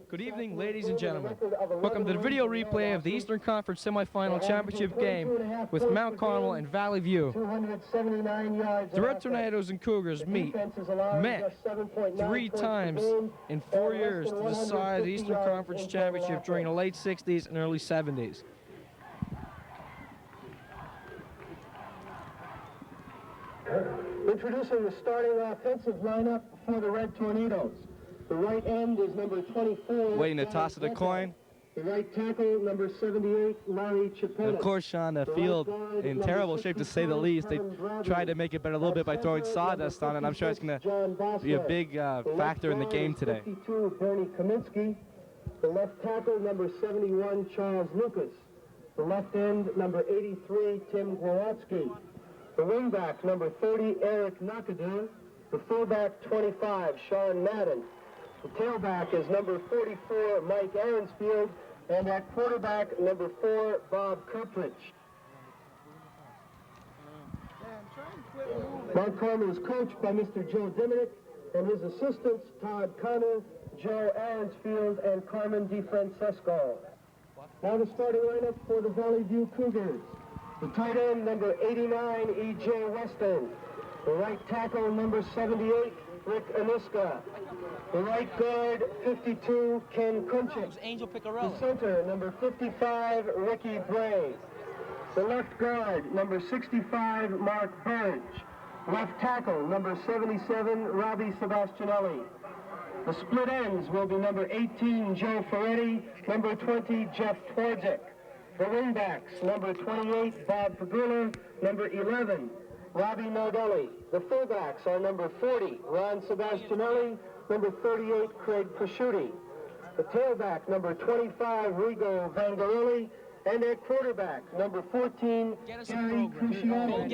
Good evening, ladies and gentlemen. Welcome to the video replay of the Eastern Conference Semifinal Championship game with Mount Carmel and Valley View. The Red Tornadoes and Cougars met 3 times in 4 years to decide the Eastern Conference Championship during the late 60s and early 70s. Introducing the starting offensive lineup for the Red Tornadoes. The right end is number 24. Waiting to toss of the coin. The right tackle, number 78, Larry Chapetta. Of course, Sean, the field in terrible shape to say the least. They tried to make it better a little bit by throwing sawdust on it. I'm sure it's going to be a big factor in the game today. 52, Bernie Kaminsky. The left tackle, number 71, Charles Lucas. The left end, number 83, Tim Gwawatsky. The wingback, number 30, Eric Nakadur. The fullback, 25, Sean Madden. The tailback is number 44, Mike Aronsfield. And at quarterback, number 4, Bob Kirkridge. Mount Carmel is coached by Mr. Joe Diminick and his assistants, Todd Connell, Joe Aronsfield, and Carmen DeFrancesco. Now the starting lineup for the Valley View Cougars. The tight end, number 89, E.J. Weston. The right tackle, number 78, Rick Aniska. The right guard, 52, Ken Kunchik. The center, number 55, Ricky Bray. The left guard, number 65, Mark Burge. Left tackle, number 77, Robbie Sebastianelli. The split ends will be number 18, Joe Ferretti, number 20, Jeff Twardzik. The wingbacks, number 28, Bob Pagula, number 11, Robbie Nardelli. The fullbacks are number 40, Ron Sebastianelli, number 38, Craig Prosciutti. The tailback, number 25, Rigo Vangarelli, and at quarterback, number 14, Gary Cruciani.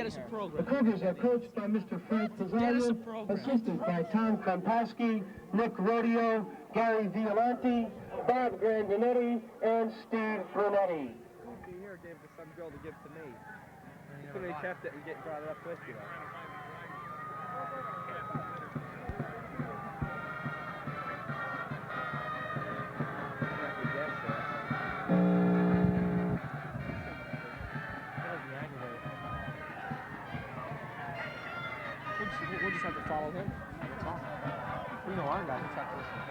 The Cougars are coached by Mr. Frank Pizarro, assisted by Tom Kompaski, Nick Rodeo, Gary Violanti, Bob Grandinetti, and Steve Brunetti. Here gave it to some girl to give to me. So they kept it and brought it up with you. We'll just have to follow him. That's all. We know our guys. Let's have to listen to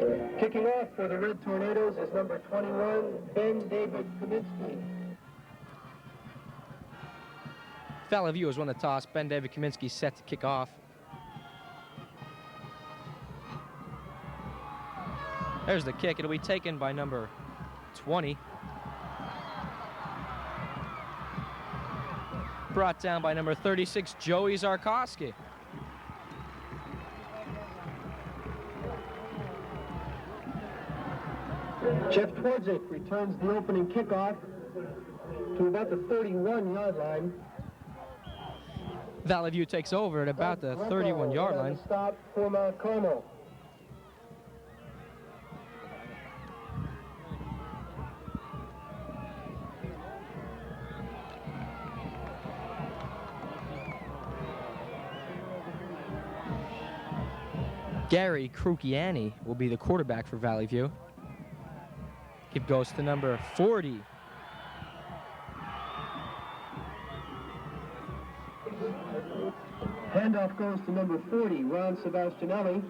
him. Kicking off for the Red Tornadoes is number 21, Ben David Kaminsky. Valley View has won the toss. Ben David Kaminsky set to kick off. There's the kick. It'll be taken by number 20. Brought down by number 36, Joey Zarkowski. Jeff Twardzik returns the opening kickoff to about the 31-yard line. Valley View takes over at about the 31-yard line. Stop for Mount Carmel. Gary Cruciani will be the quarterback for Valley View. Kick goes to number 40. Handoff goes to number 40, Ron Sebastianelli.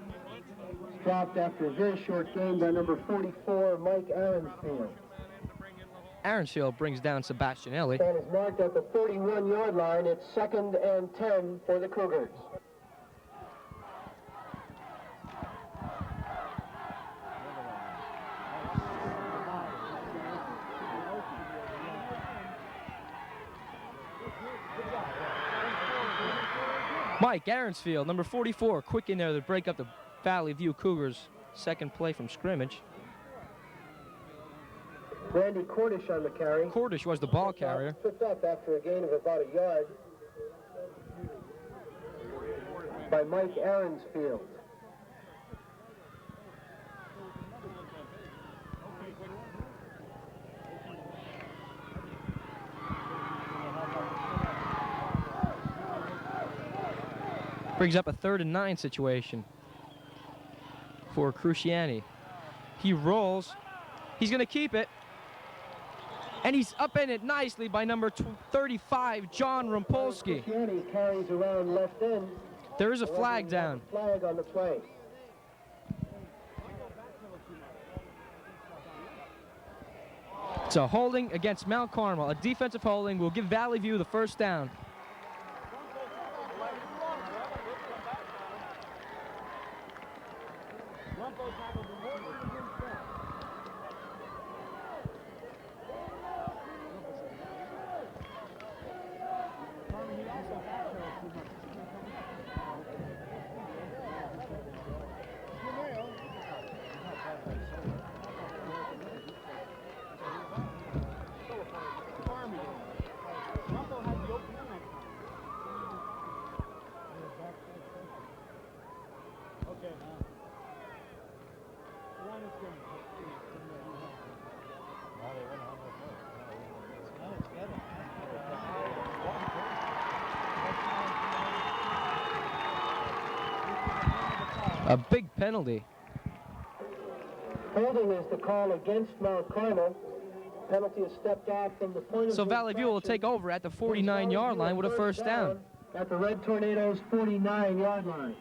Dropped after a very short game by number 44, Mike Aronsfield. Aronsfield brings down Sebastianelli. And is marked at the 31-yard line. It's 2nd and 10 for the Cougars. Mike Aronsfield, number 44, quick in there to break up the Valley View Cougars' second play from scrimmage. Randy Cordish on the carry. Cordish was the ball carrier. Picked up after a gain of about a yard by Mike Aronsfield. Brings up a 3rd and 9 situation for Cruciani. He rolls. He's going to keep it. And he's up in it nicely by number 35, John Rumpolsky. Cruciani carries around left end. There is a flag down. Flag on the play. It's a holding against Mount Carmel. A defensive holding will give Valley View the first down. A big penalty. Holding is the call against Mount Carmel. Penalty is stepped off from the point of So Valley View will take over at the 49-yard line with a first down. At the Red Tornadoes' 49-yard line.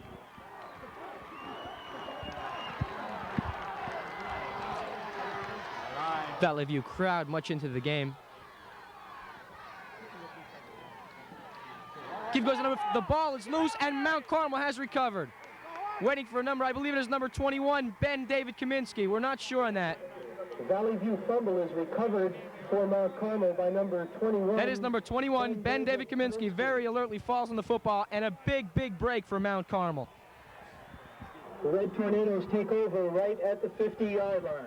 Valley View crowd much into the game. Keep goes number. The ball is loose, and Mount Carmel has recovered. Waiting for a number, I believe it is number 21, Ben David Kaminsky. We're not sure on that. The Valley View fumble is recovered for Mount Carmel by number 21. That is number 21, Ben David Kaminsky. Very alertly falls on the football, and a big, big break for Mount Carmel. The Red Tornadoes take over right at the 50-yard line.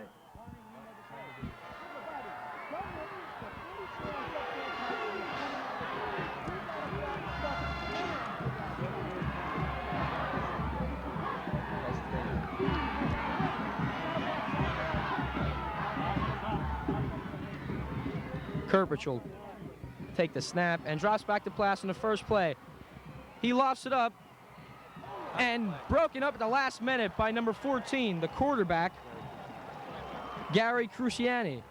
Kerpich will take the snap and drops back to pass on the first play. He lofts it up and broken up at the last minute by number 14, the quarterback, Gary Cruciani.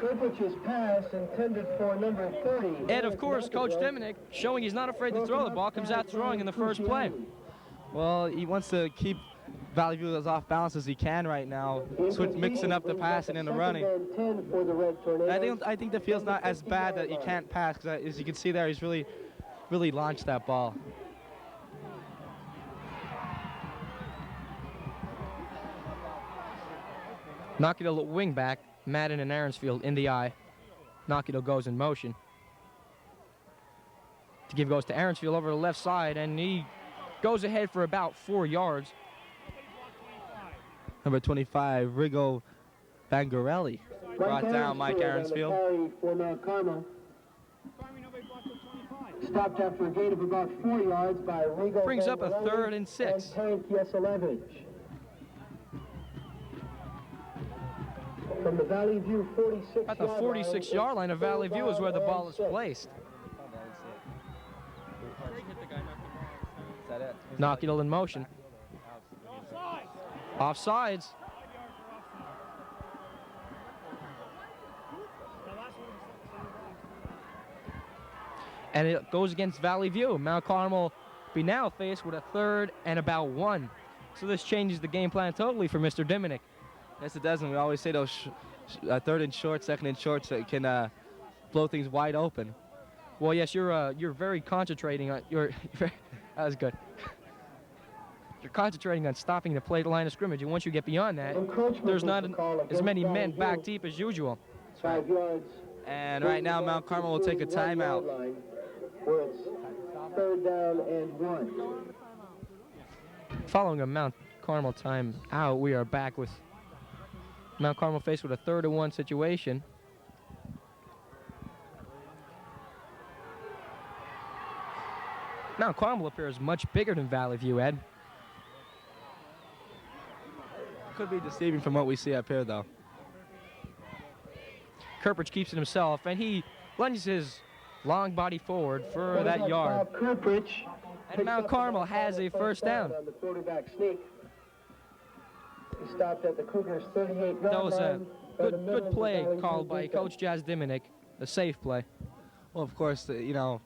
Kerpich's pass intended for number 30. And of course, Coach Diminick, showing he's not afraid to throw the ball, comes out throwing in the first play. Well, he wants to keep Valley View as off balance as he can right now, mixing up the passing and the running. I think the field's not as bad that he can't pass, because as you can see there, he's really launched that ball. Knockito wing back, Madden and Aaronsfield in the eye. Knockito goes in motion. To give goes to Aaronsfield over the left side, and he goes ahead for about 4 yards. Number 25, Rigo Bangarelli brought down Mike Aaronsfield. Stopped after a gain of about 4 yards by Rigo. Brings up a 3rd and 6. And from the Valley View 46 at the 46-yard line of Valley View is where the ball is placed. Knockito in motion. Offsides. And it goes against Valley View. Mount Carmel be now faced with a 3rd and about 1. So this changes the game plan totally for Mr. Diminick. Yes, it does, and we always say those 3rd and short, 2nd and shorts that can blow things wide open. Well, yes, you're very concentrating on that was good. You're concentrating on stopping the play at the line of scrimmage, and once you get beyond that, there's not as many men back deep as usual. 5 yards. And right now, Mount Carmel will take a timeout. Where it's 3rd down and 1. Following a Mount Carmel time out, we are back with Mount Carmel faced with a 3rd and 1 situation. Mount Carmel appears much bigger than Valley View, Ed. Could be deceiving from what we see up here, though. Kerpich keeps it himself, and he lunges his long body forward for that yard. Kerpich And Mount Carmel has a first down. On the quarterback sneak. He stopped at the Cougars' 38-yard That was a line. good play called by Coach Jazz Diminick, a safe play. Well, of course, you know,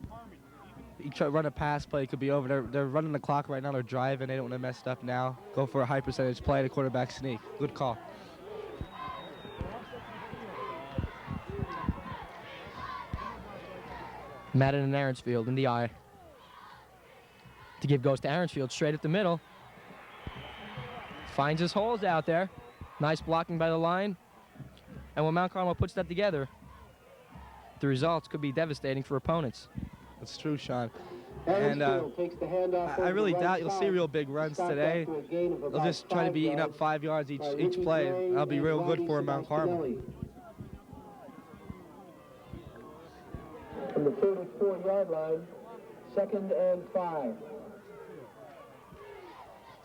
you try to run a pass play, it could be over. They're running the clock right now. They're driving. They don't want to mess it up now. Go for a high percentage play, the quarterback sneak. Good call. Madden and Aaronsfield in the eye. To give goes to Aaronsfield straight up the middle. Finds his holes out there. Nice blocking by the line. And when Mount Carmel puts that together, the results could be devastating for opponents. That's true, Sean. And And I really doubt you'll see real big runs today. They'll just try to be eating up 5 yards each play. That'll be real good for Mount Carmel. From the 34-yard line, 2nd and 5.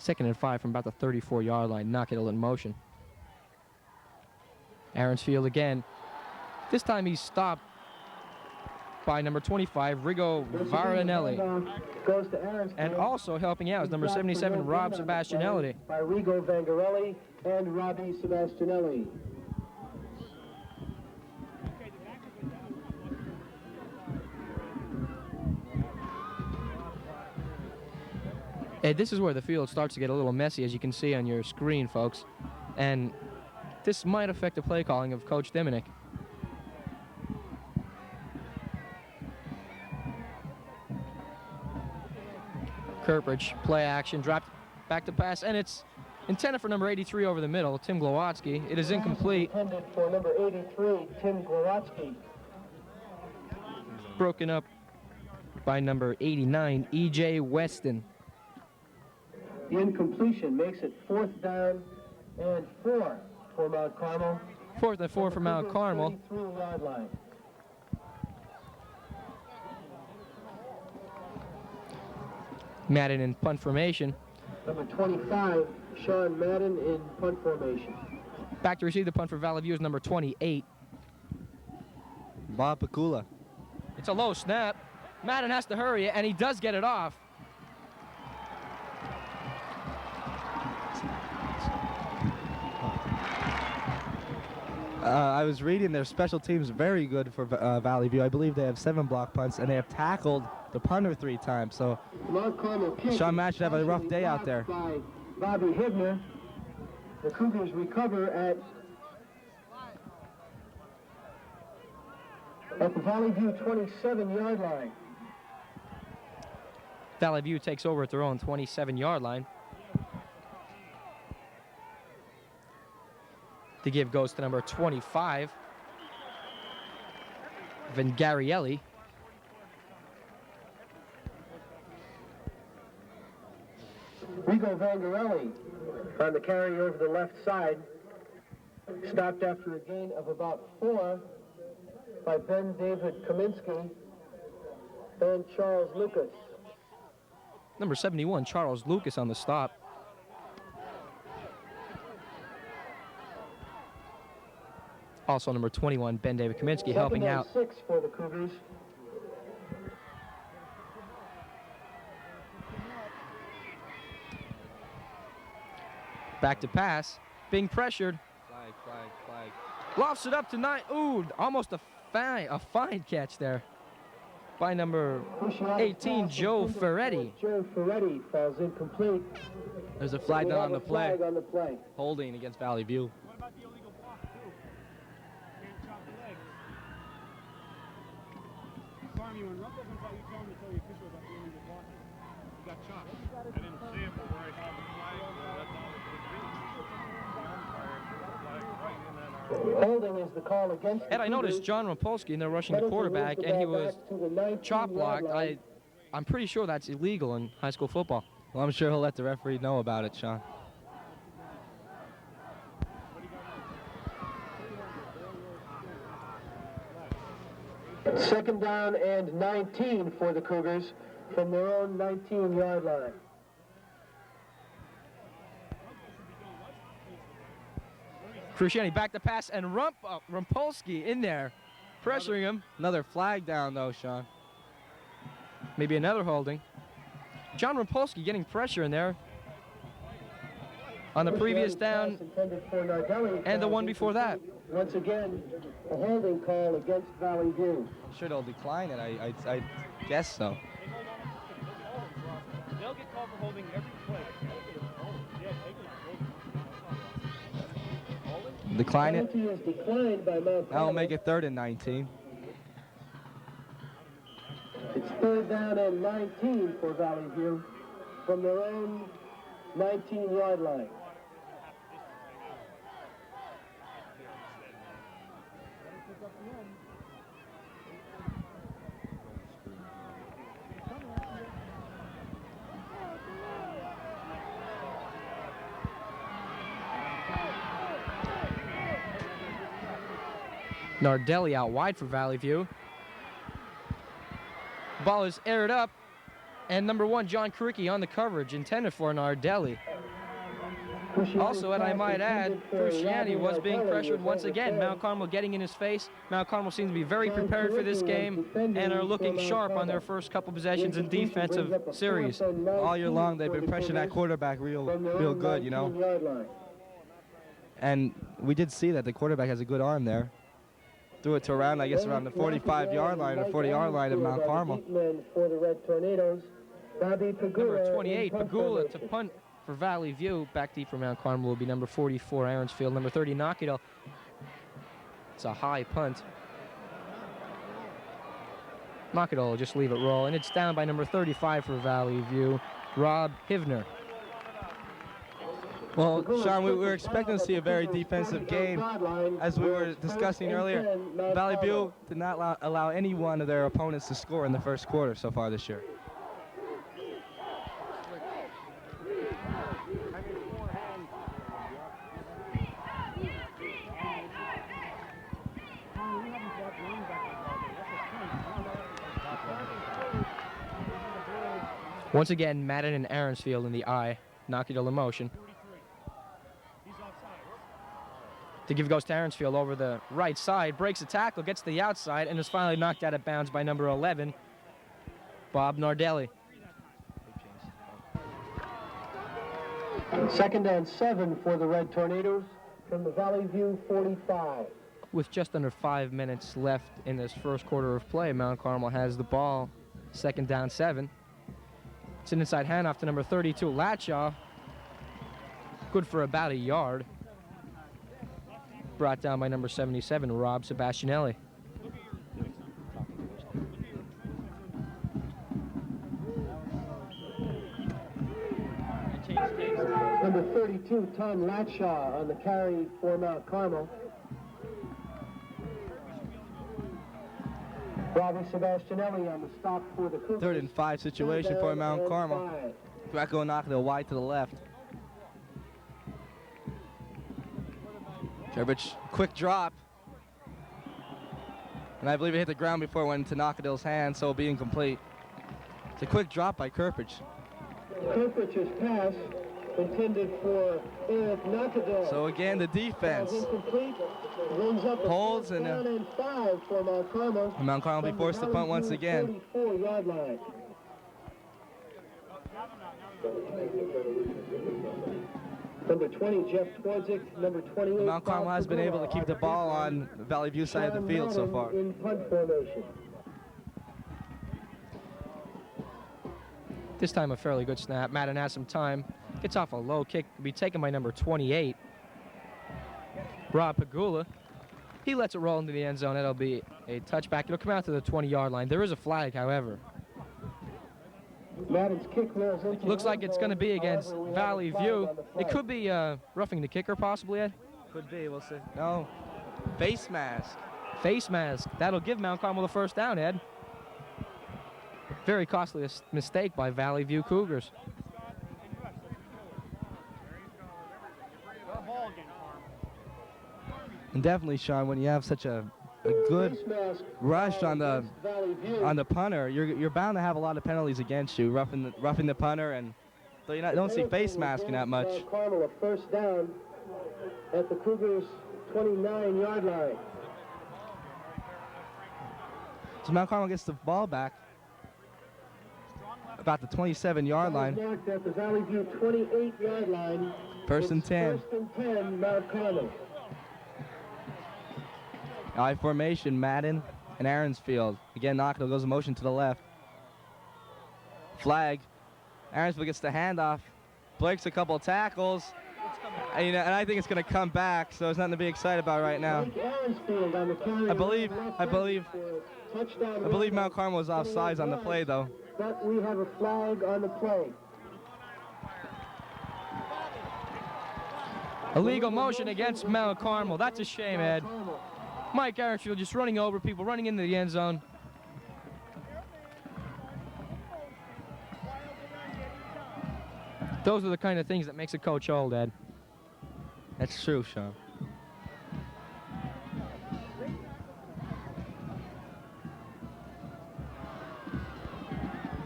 2nd and 5 from about the 34-yard line. Knock-it in motion. Aaronsfield again. This time he's stopped by number 25, Rigo Varanelli. Goes to Aaronsfield. And also helping out is number 77, Rob Sebastianelli. By Rigo Vangarelli and Robbie Sebastianelli. And this is where the field starts to get a little messy, as you can see on your screen, folks. And this might affect the play calling of Coach Diminick. Kirkbridge, play action, dropped back to pass, and it's intended for number 83 over the middle, Tim Glowatsky. It is incomplete. Intended for number 83, Tim Glowatsky. Broken up by number 89, E.J. Weston. The incompletion makes it 4th down and 4 for Mount Carmel. 4th and 4 for Mount Carmel. 33-yard line. Madden in punt formation. Number 25, Sean Madden in punt formation. Back to receive the punt for Valley View is number 28. Bob Pakula. It's a low snap. Madden has to hurry, and he does get it off. I was reading their special teams very good for Valley View. I believe they have 7 block punts, and they have tackled the punter 3 times. So Sean Matt should have a rough day out there. By Bobby Hibner. The Cougars recover at the Valley View 27-yard line. Valley View takes over at their own 27-yard line. The give goes to number 25, Vangarielli. Rigo Vangarelli on the carry over the left side. Stopped after a gain of about 4 by Ben David Kaminsky and Charles Lucas. Number 71, Charles Lucas on the stop. Also number 21, Ben David Kaminsky helping out. 6 for the Cougars. Back to pass, being pressured. Flag. Lofts it up to 9. Ooh, almost a fine catch there by number 18, Joe Ferretti. Joe Ferretti falls incomplete. There's a flag down on the play. Flag on the play. Holding against Valley View. When Rumpel comes out, you tell him to tell the official about the illegal blocking. He got chopped. I didn't see it, but where I saw the flag, that's all it could be. The umpire, flag right in that arm. Holding is the call against the And I noticed John Rampolsky, and they're rushing the quarterback, and he was chop blocked. I'm pretty sure that's illegal in high school football. Well, I'm sure he'll let the referee know about it, Sean. Second down and 19 for the Cougars from their own 19-yard line. Cruciani back to pass, and Rampolsky in there, pressuring him. Another flag down, though, Sean. Maybe another holding. John Rapolsky getting pressure in there on the previous down and the one before that. Once again, a holding call against Valley View. Sure they'll decline it, I guess so. They'll get called for holding every play. Decline it. Penalty is declined by Mount That'll Carmel. make it 3rd and 19. It's 3rd down and 19 for Valley View from their own 19-yard line. Nardelli out wide for Valley View. Ball is aired up, and number 1, John Kricke on the coverage, intended for Nardelli. Also, and I might add, Cruciani was being pressured once again. Mount Carmel getting in his face. Mount Carmel seems to be very prepared for this game and are looking sharp on their first couple possessions in defensive series. All year long, they've been pressuring that quarterback real good, you know. And we did see that the quarterback has a good arm there. Threw it to around, I guess, around the 45-yard line or 40-yard line of Mount Carmel. For the Red Tornadoes, Number 28, Pagula to punt for Valley View. Back deep for Mount Carmel will be number 44, Aaronsfield. Number 30, Knockadell. It's a high punt. Knockadell will just leave it roll, and it's down by number 35 for Valley View, Rob Hivner. Well, Sean, we were expecting to see a very defensive game. As we were discussing earlier, Valley View did not allow any one of their opponents to score in the first quarter so far this year. Once again, Madden and Aaronsfield in the eye. Knockadell in motion. To give goes to Aaronsfield over the right side, breaks a tackle, gets to the outside, and is finally knocked out of bounds by number 11, Bob Nardelli. 2nd and 7 for the Red Tornadoes from the Valley View 45. With just under 5 minutes left in this first quarter of play, Mount Carmel has the ball. 2nd down 7. It's an inside handoff to number 32, Latshaw. Good for about a yard. Brought down by number 77, Rob Sebastianelli. Number 32, Tom Latshaw on the carry for Mount Carmel. Robbie Sebastianelli on the stop for the Cougars. 3rd and 5 situation for Mount Carmel. Greco Knockadell wide to the left. Kerbich, quick drop. And I believe it hit the ground before it went into Knockadell's hands, so it'll be incomplete. It's a quick drop by Kerpich. Kerpich's pass intended for Eric Knockadell. So again, the defense holds, and Mount Carmel. Mount Carmel will be forced to punt once again. 44-yard line. Number 20, Jeff Twardzik. Number 28. Mount Carmel has been able to keep the ball on the Valley View side of the field so far. In punt formation. This time a fairly good snap. Madden has some time. Gets off a low kick. Will be taken by number 28, Rob Pagula. He lets it roll into the end zone. It'll be a touchback. It'll come out to the 20-yard line. There is a flag, however. Madden's kick rolls into Looks like it's going to be against Valley View. It could be roughing the kicker, possibly, Ed. Could be, we'll see. No, face mask. Face mask. That'll give Mount Carmel the first down, Ed. Very costly mistake by Valley View Cougars. And definitely, Sean, when you have such a good rush on the punter, you're bound to have a lot of penalties against you, roughing the punter, and so you don't see face masking that much. Carmel a first down at the Cougars' 29-yard line. So Mount Carmel gets the ball back. about the 27-yard line. Marked at the Valley View 28-yard line. First and It's 10. First and 10, Mount Carmel. I formation, Madden and Aaronsfield. Again, Knockdale goes in motion to the left. Flag. Aaronsfield gets the handoff. Breaks a couple tackles. And I think it's going to come back, so there's nothing to be excited about right now. I believe Mount Carmel was offsides on the play, though. But we have a flag on the play. Illegal motion against Mount Carmel. That's a shame, Ed. Mike Aaronsfield just running over people, running into the end zone. Those are the kind of things that makes a coach old, Ed. That's true, Sean.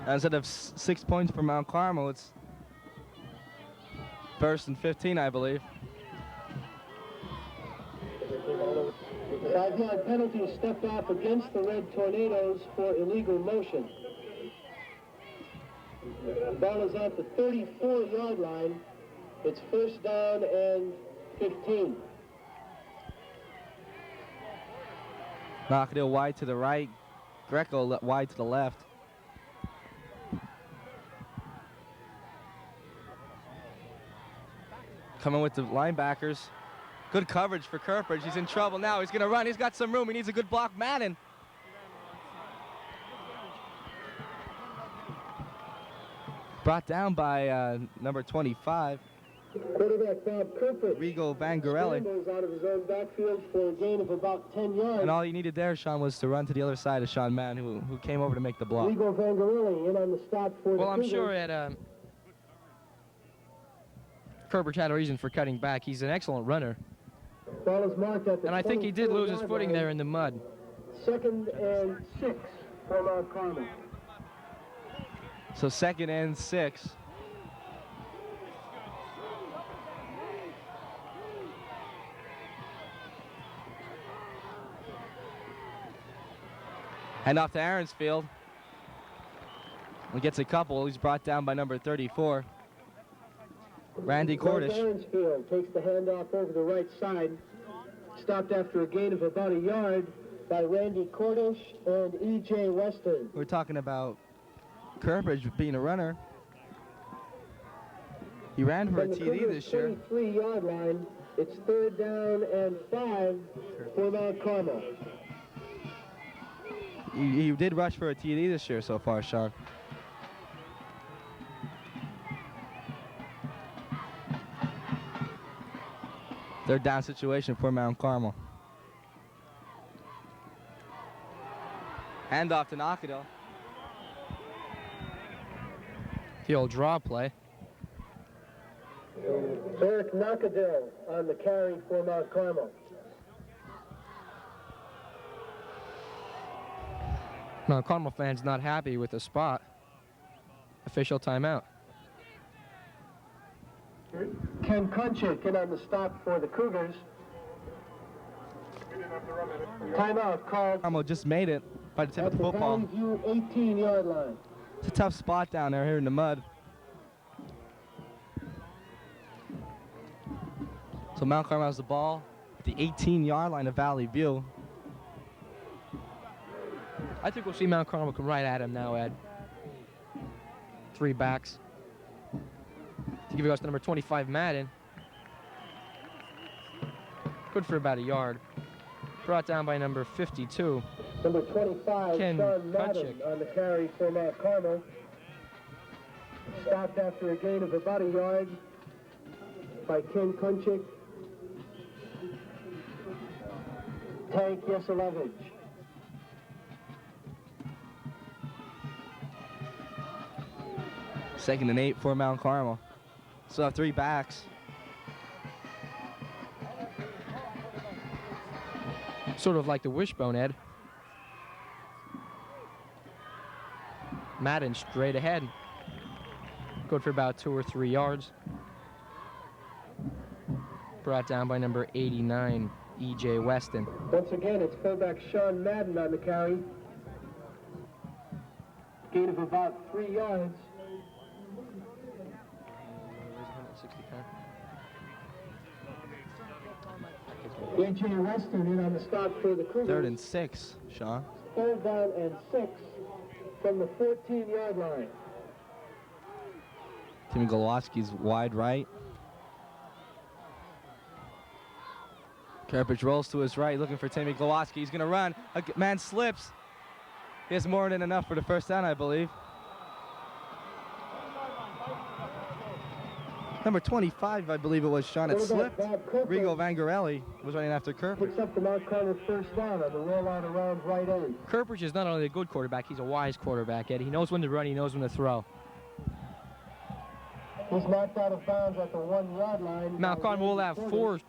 Instead of 6 points for Mount Carmel, it's first and 15, I believe. 5-yard penalty stepped off against the Red Tornadoes for illegal motion. The ball is at the 34-yard line. It's first down and 15. Knockdale wide to the right. Greco wide to the left. Coming with the linebackers. Good coverage for Kerpridge. He's in trouble now. He's going to run. He's got some room. He needs a good block. Madden. Brought down by number 25. Quarterback Bob Kerpridge. Rigo Vangarelli. Scrambles out of his own backfield for a gain of about 10 yards. And all he needed there, Sean, was to run to the other side of Sean Madden, who came over to make the block. Rigo Vangarelli in on the stop for the Well, I'm Cougars. sure Ed, Kerpridge had a reason for cutting back. He's an excellent runner. Ball is marked at the And I think he did lose his 24-yard footing line. there in the mud. Second and 6 for Mount Carmel. So 2nd and 6. Hand off to Aaronsfield. He gets a couple. He's brought down by number 34. Randy Cordish. Aaronsfield takes the handoff over the right side. Stopped after a gain of about a yard by Randy Cordish and E.J. Weston. We're talking about Kerpridge being a runner. He ran for a TD this year. 33-yard line. It's third down and 5 for Mount Carmel. He did rush for a TD this year so far, Sean. Third down situation for Mount Carmel. Handoff to Knockdale. The old draw play. Eric Knockadell on the carry for Mount Carmel. Mount Carmel fans not happy with the spot. Official timeout. Ken Kunchik in on the stop for the Cougars. Timeout called Carmel just made it by the tip at of the the football. Valley View 18-yard line. It's a tough spot down there here in the mud. So Mount Carmel has the ball at the 18-yard line of Valley View. I think we'll see Mount Carmel come right at him now, Ed. 3 backs. To give us to number 25, Madden. Good for about a yard. Brought down by number 52. Number 25, Ken Sean Madden Kunchik. on the carry for Mount Carmel. Stopped after a gain of about a yard by Ken Kunchik. Tank Yeselevich. Second and 8 for Mount Carmel. Still have 3 backs. Sort of like the wishbone, Ed. Madden straight ahead. Good for about 2 or 3 yards. Brought down by number 89, E.J. Weston. Once again, it's fullback Sean Madden on the carry. Gain of about 3 yards. A.J. Western in on the stop for the Cougars. 3rd and 6, Sean. 3rd down and 6 from the 14-yard line. Timmy Goloski's wide right. Karpich rolls to his right, looking for Timmy Goloski. He's going to run. A man slips. He has more than enough for the first down, I believe. Number 25, I believe it was, Sean. It slipped. Rigo Vangarelli was running after Kirpich. Picks up the Mount Carmel first down on the rollout around right end. Kirpich is not only a good quarterback, he's a wise quarterback, Ed. He knows when to run, he knows when to throw. He's knocked out of bounds at the 1-yard line. Mount Carmel will have 4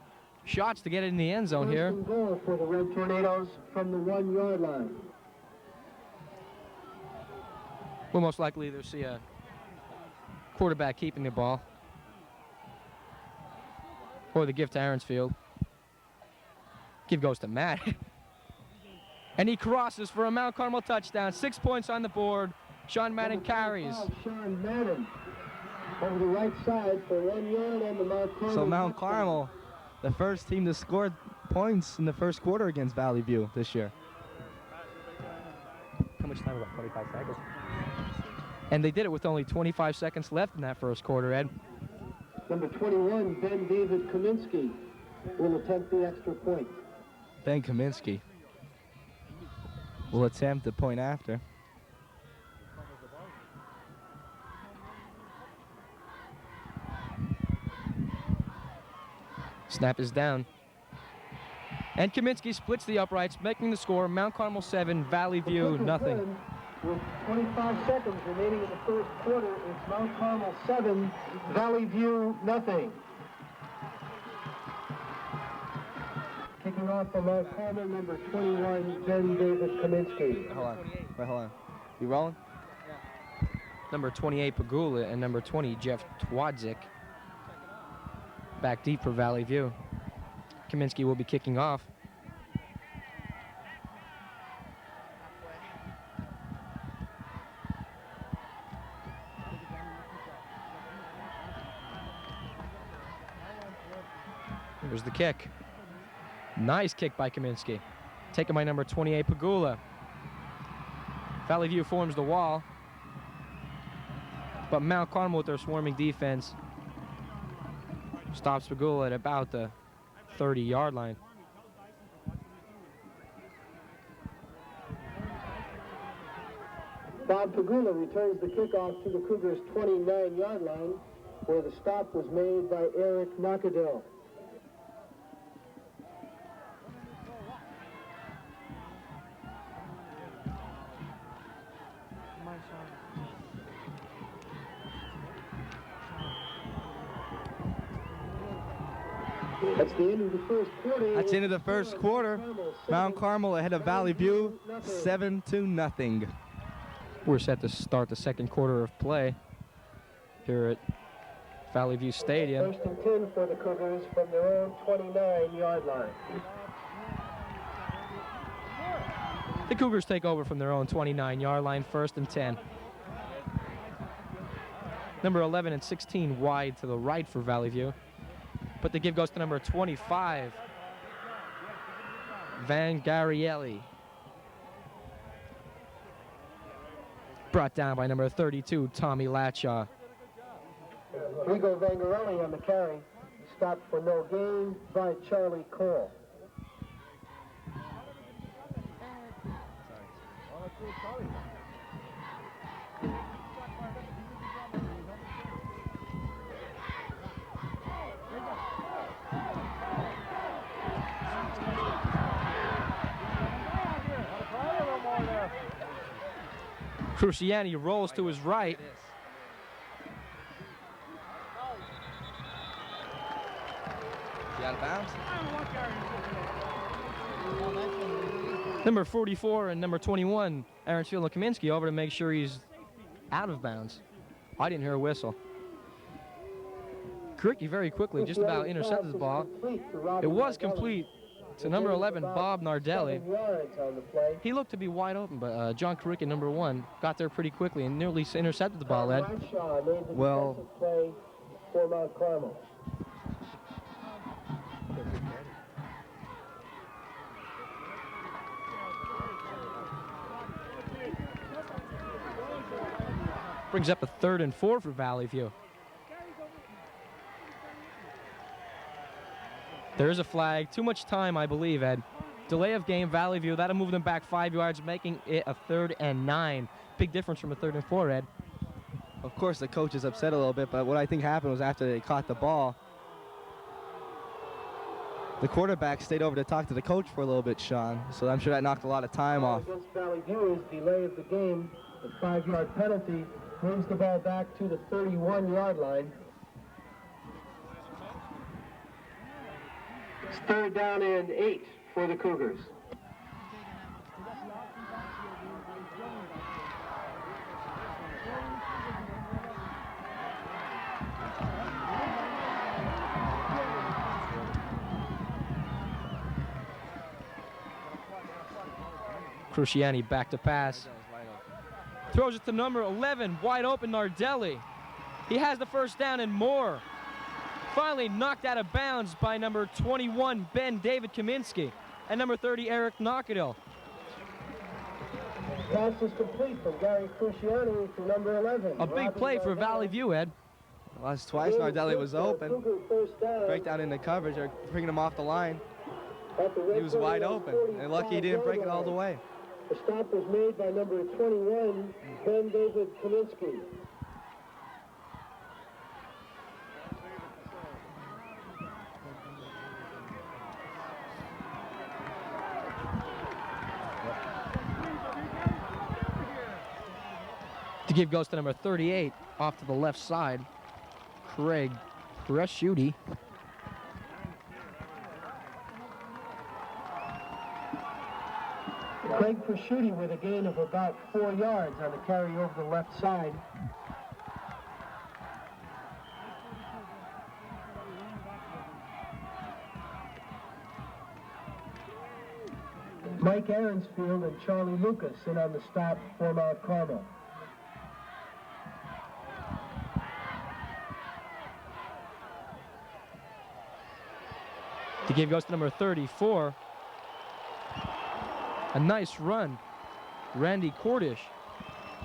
shots to get it in the end zone here. First and goal for the Red Tornadoes from the 1-yard line. We'll most likely either see a quarterback keeping the ball or the give to Aaronsfield. Give goes to Matt. And he crosses for a Mount Carmel touchdown. 6 points on the board. Sean Madden carries. Sean Madden over the right side for 1 yard on the Mount Carmel. So Mount Carmel, the first team to score points in the first quarter against Valley View this year. How much time? About 25 seconds. And they did it with only 25 seconds left in that first quarter, Ed. Number 21, Ben David Kaminsky, will attempt the extra point. Ben Kaminsky will attempt the point after. Snap is down. And Kaminsky splits the uprights, making the score Mount Carmel 7, Valley View nothing. With 25 seconds remaining in the first quarter, it's Mount Carmel 7, Valley View nothing. Kicking off for Mount Carmel, number 21, Ben David Kaminsky. Hold on. Wait, hold on. You rolling? Number 28, Pagula, and number 20, Jeff Twadzik. Back deep for Valley View. Kaminsky will be kicking off. Here's the kick. Nice kick by Kaminsky. Taken by number 28, Pagula. Valley View forms the wall. But Mount Carmel with their swarming defense stops Pagula at about the 30-yard line. Bob Pagula returns the kickoff to the Cougars' 29-yard line, where the stop was made by Eric Knockadell. That's the end of the first quarter. That's the end of the first quarter. Mount Carmel ahead of Valley View, 7-0. We're set to start the second quarter of play here at Valley View Stadium. First and 10 for the Cougars from their own 29-yard line. The Cougars take over from their own 29-yard line, first and 10. Number 11 and 16 wide to the right for Valley View. But the give goes to number 25, Van Garielli. Brought down by number 32, Tommy Latshaw. Rigo Vangarelli on the carry. Stopped for no gain by Charlie Cole. Cruciani rolls to his right. You out of bounds? Number 44 and number 21, Aaronsfield and Kaminsky, over to make sure he's out of bounds. I didn't hear a whistle. Kricky very quickly just about intercepted the ball. It was complete to number 11, Bob Nardelli. 7 yards on the play. He looked to be wide open, but John Carrick, number 1, got there pretty quickly and nearly intercepted the ball, Ed. Bradshaw made the Well- defensive play for Mount Carmel. Brings up a 3rd and 4 for Valley View. There is a flag. Too much time, I believe, Ed. Delay of game, Valley View. That'll move them back 5 yards, making it a 3rd and 9. Big difference from a 3rd and 4, Ed. Of course, the coach is upset a little bit, but what I think happened was after they caught the ball, the quarterback stayed over to talk to the coach for a little bit, Sean. So I'm sure that knocked a lot of time off. Against Valley View is delay of the game. The 5-yard penalty moves the ball back to the 31-yard line. It's 3rd down and 8 for the Cougars. Cruciani back to pass. Throws it to number 11, wide open Nardelli. He has the first down and more. Finally knocked out of bounds by number 21, Ben David Kaminsky, and number 30, Eric Knockadell. Pass is complete from Gary Cruciani to number 11. A big play for Valley View, Ed. Last twice, Nardelli was open. Break down into coverage. They're bringing him off the line. He was wide open, and lucky he didn't break it all the way. The stop was made by number 21, Ben David Kaminsky. To give goes to number 38, off to the left side, Craig Presciuti. Craig Presciuti with a gain of about 4 yards on the carry over the left side. Mike Aaronsfield and Charlie Lucas in on the stop for Mount Carmel. To give goes to number 34. A nice run. Randy Cordish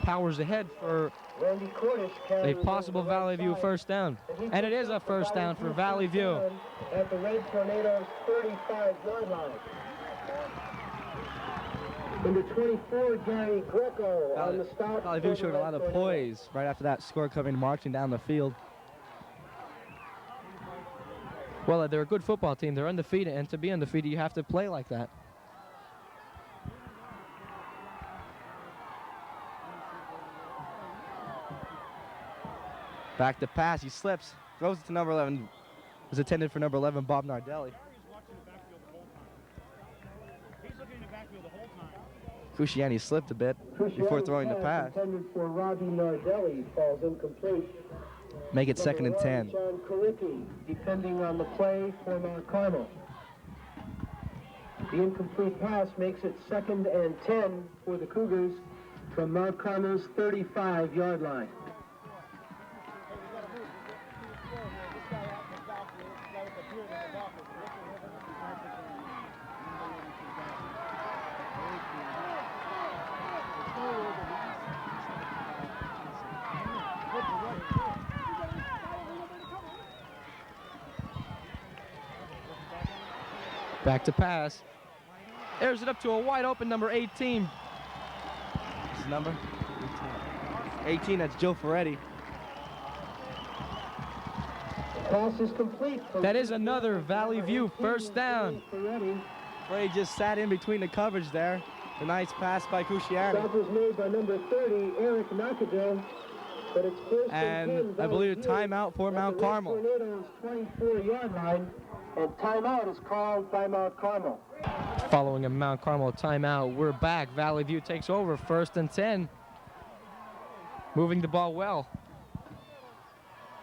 powers ahead for Randy Cordish a possible Valley View first down. And it is a first down for Valley View. At the Red Tornadoes' 35-yard line. Number 24, Gary Greco on the stop. Valley View showed a lot of poise right after that score coming marching down the field. Well, they're a good football team. They're undefeated, and to be undefeated, you have to play like that. Back to pass, he slips, throws it to number 11. It was intended for number 11, Bob Nardelli. Cruciani slipped a bit before throwing the pass. Intended for Robbie Nardelli falls incomplete. Make it 2nd and 10. John Kalicki, depending on the play for Mount Carmel. The incomplete pass makes it 2nd and 10 for the Cougars from Mount Carmel's 35-yard line. Back to pass. Airs it up to a wide open number 18. What's the number? 18, that's Joe Ferretti. Pass is complete. That is another Valley View first down. Ferretti just sat in between the coverage there. A nice pass by Cruciani. Stop was made by number 30, Eric Knockadell. But it's first And I believe a timeout for Mount Carmel. Tornadoes 24-yard line, and timeout is called by Mount Carmel. Following a Mount Carmel timeout, we're back. Valley View takes over, 1st and 10. Moving the ball well.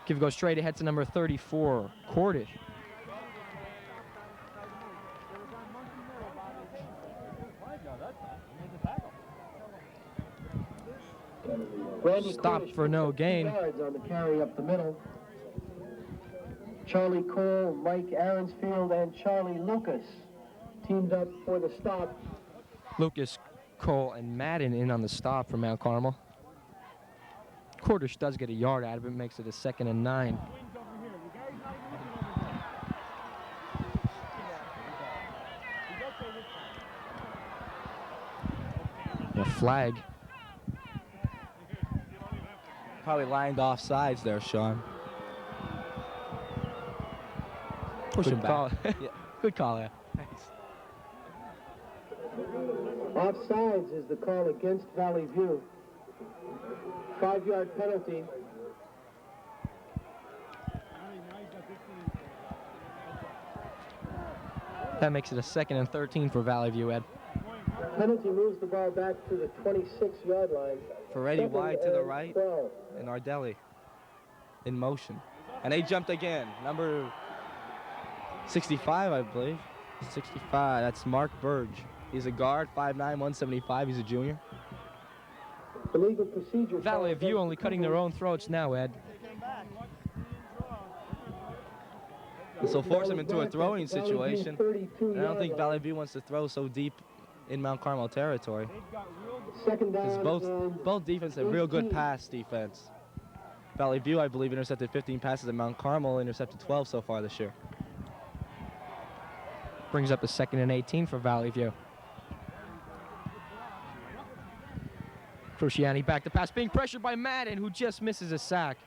Give go straight ahead to number 34, Cordish. Randy Stop Cornish for no picks up 2 gain. yards on the carry up the middle. Charlie Cole, Mike Aaronsfield, and Charlie Lucas teamed up for the stop. Lucas, Cole, and Madden in on the stop for Mount Carmel. Cordish does get a yard out of it, makes it a 2nd and 9. A flag. Probably lined off sides there, Sean. Push him Good call. back. Yeah. Good call, yeah. Thanks. Offsides is the call against Valley View. 5-yard penalty. That makes it a 2nd and 13 for Valley View, Ed. Penalty moves the ball back to the 26-yard line. Ferretti 2nd wide to the and right, 12. and Ardelli in motion. And they jumped again. Number 65, I believe. 65, that's Mark Burge. He's a guard, 5'9", 175. He's a junior. Illegal procedure. Valley View only cutting their own throats now, Ed. This will force him into a throwing situation. And I don't think Valley View wants to throw so deep in Mount Carmel territory. Second Because down. both defense have real good pass defense. Valley View, I believe, intercepted 15 passes, and Mount Carmel intercepted 12 so far this year. Brings up a 2nd and 18 for Valley View. Cruciani back to pass, being pressured by Madden, who just misses a sack.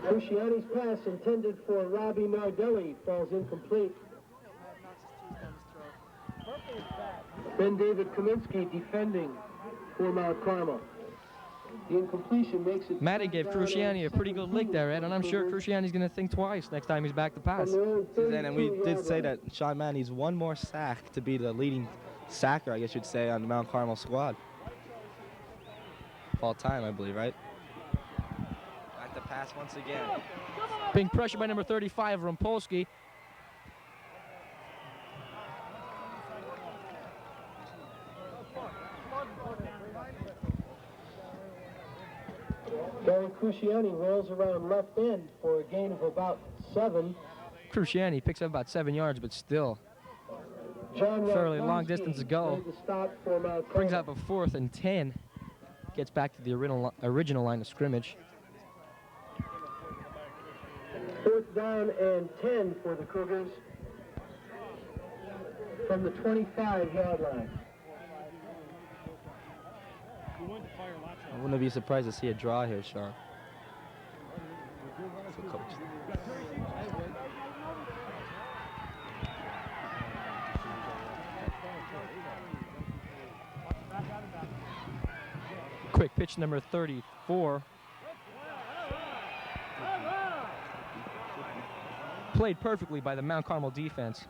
Cruciani's pass intended for Robbie Nardelli falls incomplete. Ben David Kaminsky defending for Mount Carmel. The incompletion makes it. Madden gave Cruciani a pretty good lick there, Ed, and I'm sure Cruciani's going to think twice next time he's back to pass. And we did say that Sean Mann needs one more sack to be the leading sacker, I guess you'd say, on the Mount Carmel squad. All time, I believe, right? Back to pass once again. Being pressured by number 35, Rumpolsky. Gary Cruciani rolls around left end for a gain of about 7. Cruciani picks up about 7 yards, but still John fairly Rafalski long distance to go. made the stop for Mount Brings Carmel. up a 4th and 10. Gets back to the original line of scrimmage. 4th down and 10 for the Cougars from the 25-yard line. I wouldn't be surprised to see a draw here, Sean. So coach. Quick pitch number 34. Played perfectly by the Mount Carmel defense.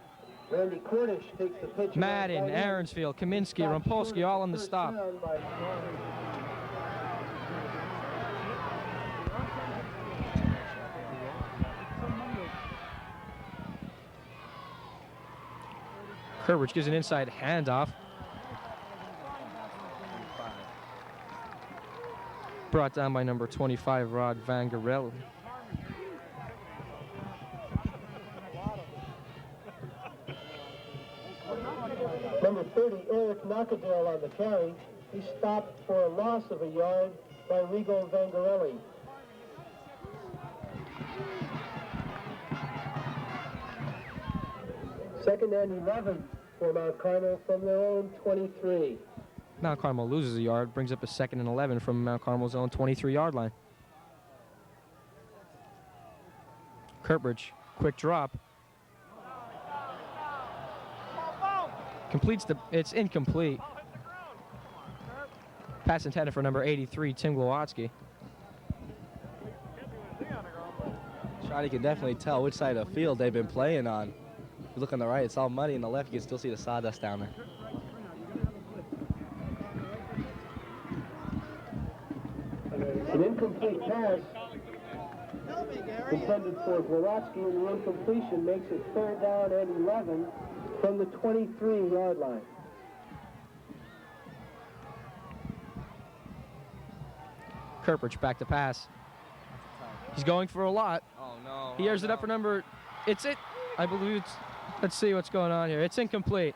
Randy Cornish takes the pitch. Madden, Aaronsfield, Kaminsky, Rumpolsky all on the stop. Kerwich gives an inside handoff. Brought down by number 25, Rod Vangarelli. Number 30, Eric Knockadale on the carry. He stopped for a loss of a yard by Rigo Vangarelli. Second and 11 for Mount Carmel from their own 23. Mount Carmel loses a yard, brings up a 2nd and 11 from Mount Carmel's own 23-yard line. Kirkbridge, quick drop. Completes it's incomplete. Pass intended for number 83, Tim Glowatsky. Sean, you can definitely tell which side of the field they've been playing on. If you look on the right, it's all muddy. On the left, you can still see the sawdust down there. An incomplete pass intended for Glorotsky, and the incompletion makes it 3rd down and 11 from the 23-yard line. Kerpich back to pass. He's going for a lot. Oh, no. He airs it up for number, I believe it's, let's see what's going on here. It's incomplete.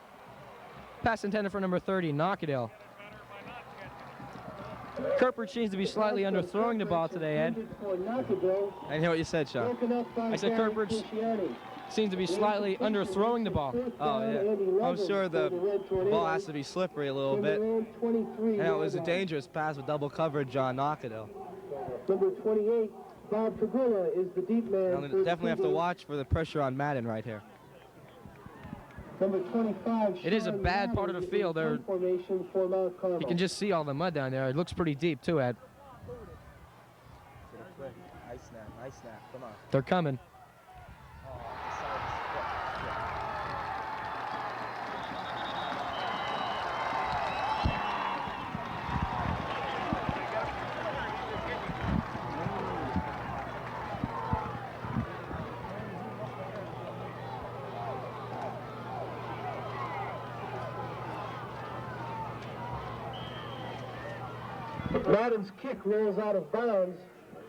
Pass intended for number 30, Knockadale. Kerpich seems to be slightly underthrowing the ball today, Ed. I didn't hear what you said, Sean. I said Kerpich seems to be slightly underthrowing the ball. Oh, yeah. I'm sure the ball has to be slippery a little bit. And it was a dangerous pass with double coverage on Knockadale. Number 28, Bob Pagula is the deep man. I'll definitely have to watch for the pressure on Madden right here. Number 25. It is a bad part of the field. You can just see all the mud down there. It looks pretty deep too, Ed. Nice snap. Come on. They're coming. Madden's kick rolls out of bounds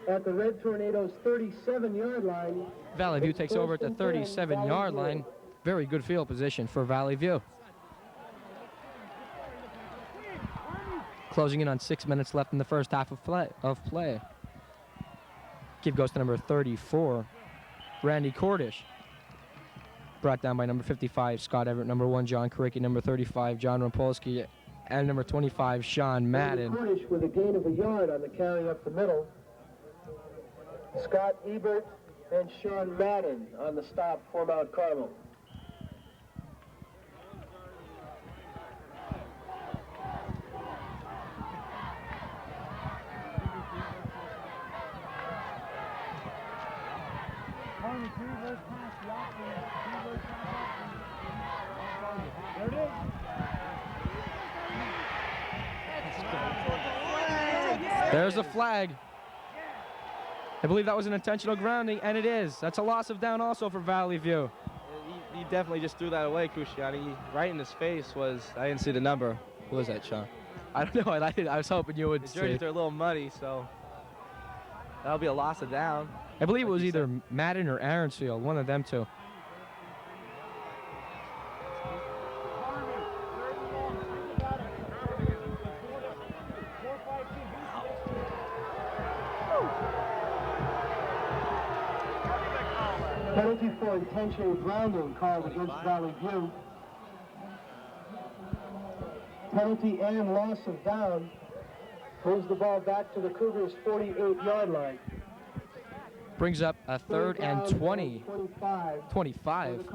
at the Red Tornadoes' 37-yard line. Valley View takes over at the 37-yard line. Very good field position for Valley View. Closing in on 6 minutes left in the first half of play. Give goes to number 34, Randy Cordish. Brought down by number 55, Scott Everett, number 1, John Karicki, number 35, John Rampolsky, and number 25, Sean Madden. Cordish with a gain of a yard on the carry up the middle. Scott Ebert and Sean Madden on the stop for Mount Carmel. There it is. There's a flag. I believe that was an intentional grounding, and it is. That's a loss of down also for Valley View. He definitely just threw that away, Cusciani. Right in his face was, I didn't see the number. What was that, Sean? I don't know. I was hoping you would The see. jerseys are a little muddy, so that'll be a loss of down. I believe it was either Madden or Aaronsfield, one of them two. Penalty for intentional grounding called against Valley View. Penalty and loss of down moves the ball back to the Cougars' 48-yard line. Brings up a 3rd and 20. 25.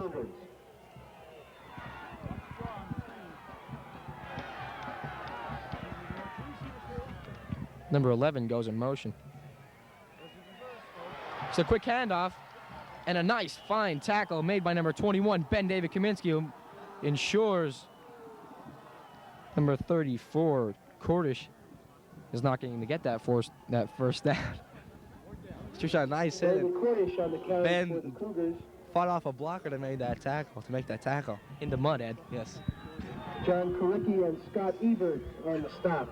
Number 11 goes in motion. It's a quick handoff and a nice, fine tackle made by number 21, Ben David Kaminsky, who ensures number 34, Cordish, is not going to get that first down. Just a nice hit. Ben fought off a blocker to make that tackle. In the mud, Ed. Yes. John Karicki and Scott Ebert on the stop.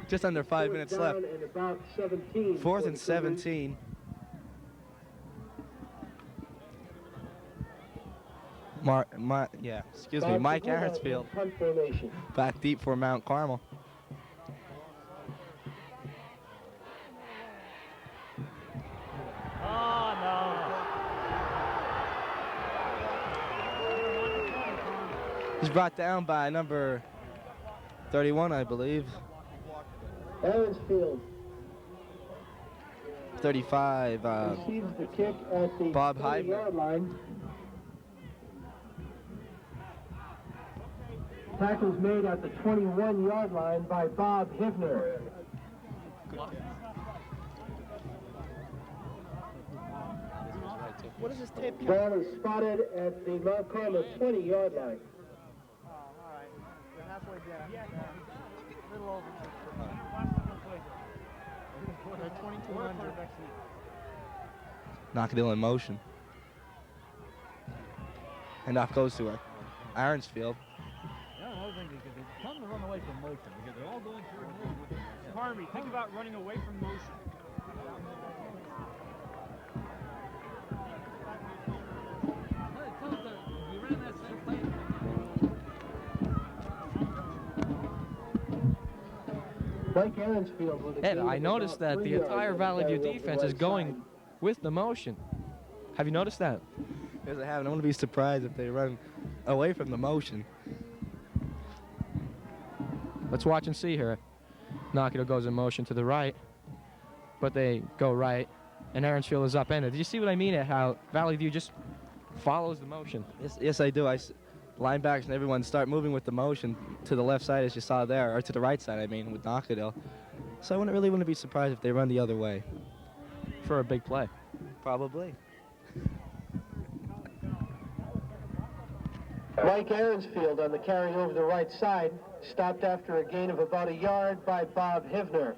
Just under 5 minutes left. And about 17. 4th and 17. Mike Aaronsfield back deep for Mount Carmel. Oh, no. He's brought down by number 31, I believe. Aaronsfield 35, receives the kick at the Bob 20-yard line. Tackles made at the 21-yard line by Bob Hivner. What is this tape? Ball is spotted at the Mount Carmel 20-yard line. Oh, all right. We're halfway down. Yeah. A little over. Knockadill in motion. And off goes to her. Ironsfield. Come to run away from motion because they're all going through motion. Harvey, think about running away from motion. Mike Aronsfield with a Ed, gain I of noticed about that 3 the yards entire on Valley View carry over the defense is right going side. with the motion. Have you noticed that? Yes, I haven't. I wouldn't be surprised if they run away from the motion. Let's watch and see here. Knockadill goes in motion to the right, but they go right, and Aronsfield is upended. Did you see what I mean at how Valley View just follows the motion? Yes, I do. Linebackers and everyone start moving with the motion to the left side, as you saw there, or to the right side, I mean, with Knockadill. So I wouldn't be surprised if they run the other way. For a big play. Probably. Mike Aronsfield on the carry over the right side, stopped after a gain of about 1 yard by Bob Hivner.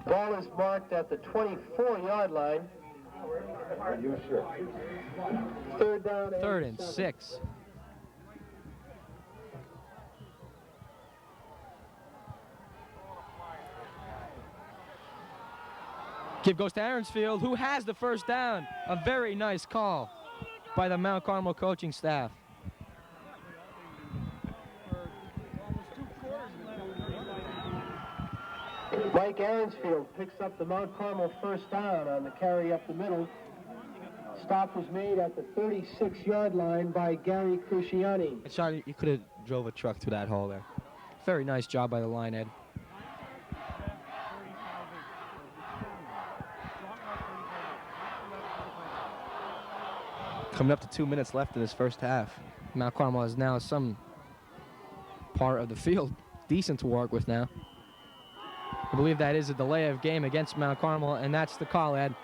Ball is marked at the 24-yard line. Are you sure? Third down. Third and 6. Give goes to Aronsfield, who has the first down. A very nice call by the Mount Carmel coaching staff. Mike Aronsfield picks up the Mount Carmel first down on the carry up the middle. Stop was made at the 36-yard line by Gary Cruciani. Sean, you could have drove a truck through that hole there. Very nice job by the line, Ed. Coming up to 2 minutes left in this first half. Mount Carmel has now some part of the field decent to work with now. I believe that is a delay of game against Mount Carmel, and that's the call, Ed.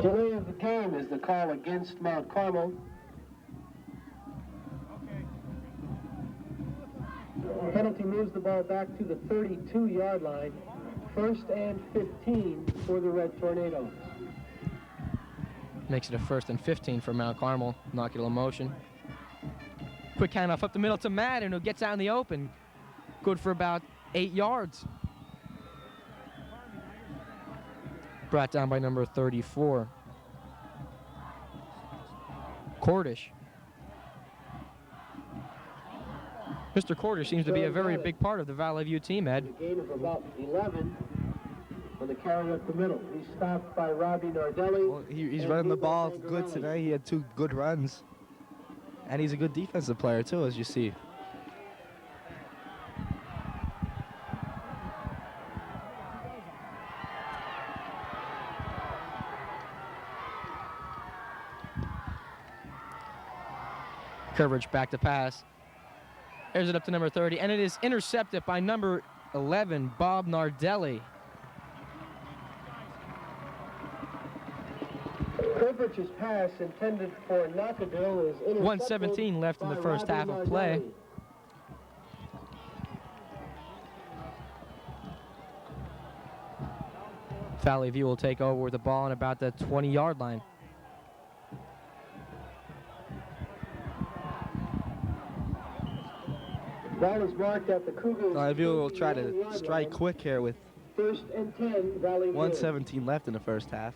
Delay of the game is the call against Mount Carmel. Penalty moves the ball back to the 32-yard line. First and 15 for the Red Tornadoes. Makes it a 1st and 15 for Mount Carmel. Knockadill in motion. Quick handoff up the middle to Madden, who gets out in the open. Good for about 8 yards. Brought down by number 34. Cordish. Mr. Cordish seems to be a very big part of the Valley View team, Ed. A gain of about 11 on the carry up the middle. He's stopped by Robbie Nardelli. Well, he's running the ball good today. He had 2 good runs. And he's a good defensive player, too, as you see. Coverage back to pass. Airs it up to number 30, and it is intercepted by number 11, Bob Nardelli. Coverage's pass intended for Knockadill is intercepted. 1:17 left in the first half of play. Valley View will take over with the ball on about the 20-yard line. Ball is marked at the Cougars. Valley View will try to strike quick here with 1st and 10, Valley View. 1:17 left in the first half.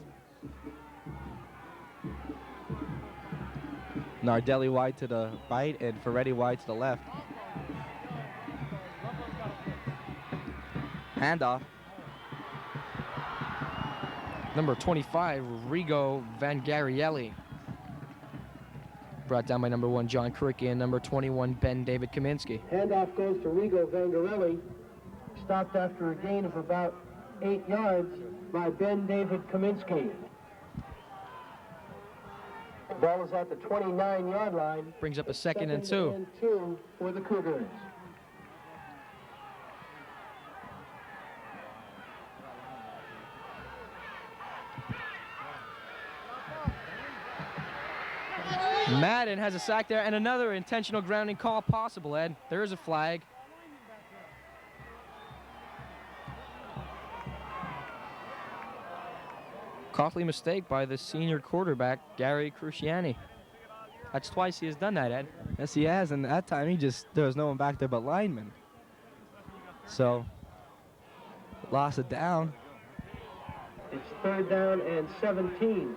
Nardelli wide to the right and Ferretti wide to the left. Handoff. Number 25, Rigo Vangarielli. Brought down by number 1, John Kricki, and number 21, Ben David Kaminsky. Handoff goes to Rigo Vangarelli. Stopped after a gain of about 8 yards by Ben David Kaminsky. Ball is at the 29-yard line. Brings up a 2nd and 2. And 2 for the Cougars. Madden has a sack there, and another intentional grounding call possible, Ed. There is a flag. Costly mistake by the senior quarterback, Gary Cruciani. That's twice he has done that, Ed. Yes, he has, and that time there was no one back there but linemen. So, lost it down. It's 3rd down and 17.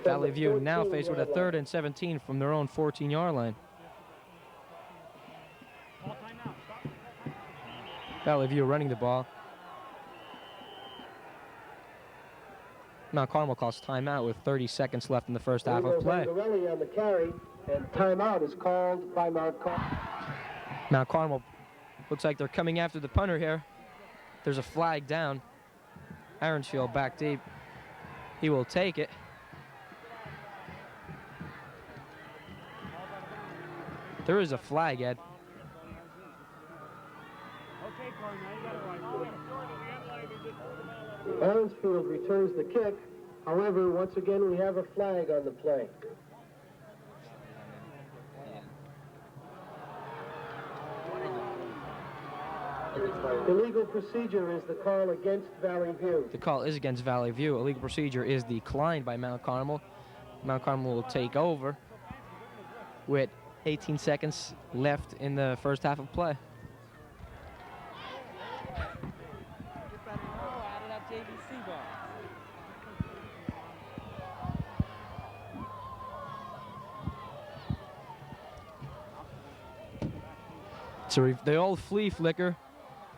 Valley View now faced with a 3rd and 17 from their own 14-yard line. Valley View running the ball. Mount Carmel calls timeout with 30 seconds left in the first half of play. On the carry, and timeout is called by Mount Carmel. Mount Carmel looks like they're coming after the punter here. There's a flag down. Aronsfield back deep. He will take it. There is a flag, Ed. Aronsfield returns the kick. However, once again, we have a flag on the play. Illegal procedure is the call against Valley View. The call is against Valley View. Illegal procedure is declined by Mount Carmel. Mount Carmel will take over with 18 seconds left in the first half of play. So the old flea flicker.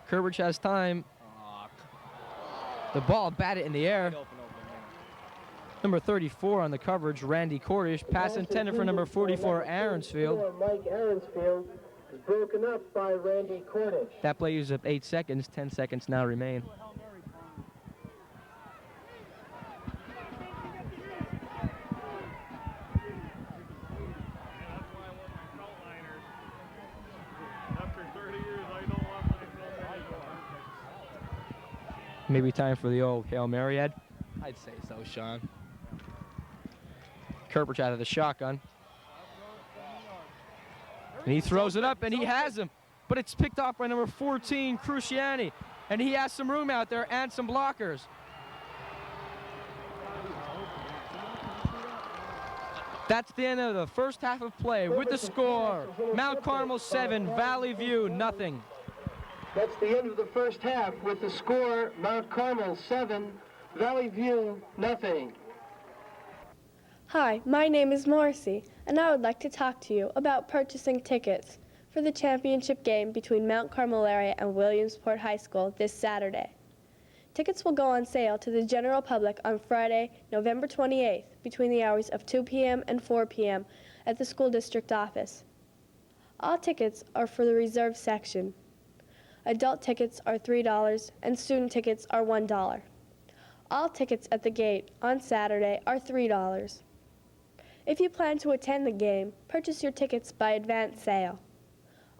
Kerbridge has time. The ball batted in the air. Number 34 on the coverage, Randy Cordish. Pass intended for number 44, Aronsfield. Mike Aronsfield is broken up by Randy Cordish. That play used up 8 seconds. 10 seconds now remain. Maybe time for the old Hail Mary, Ed? I'd say so, Sean. Kerbridge out of the shotgun. And he throws it up, and he has him. But it's picked off by number 14, Cruciani. And he has some room out there and some blockers. That's the end of the first half of play with the score. Mount Carmel 7, Valley View nothing. That's the end of the first half with the score, Mount Carmel 7, Valley View nothing. Hi, my name is Morrissey, and I would like to talk to you about purchasing tickets for the championship game between Mount Carmel area and Williamsport High School this Saturday. Tickets will go on sale to the general public on Friday, November 28th, between the hours of 2 p.m. and 4 p.m. at the school district office. All tickets are for the reserved section. Adult tickets are $3 and student tickets are $1. All tickets at the gate on Saturday are $3. If you plan to attend the game, purchase your tickets by advance sale.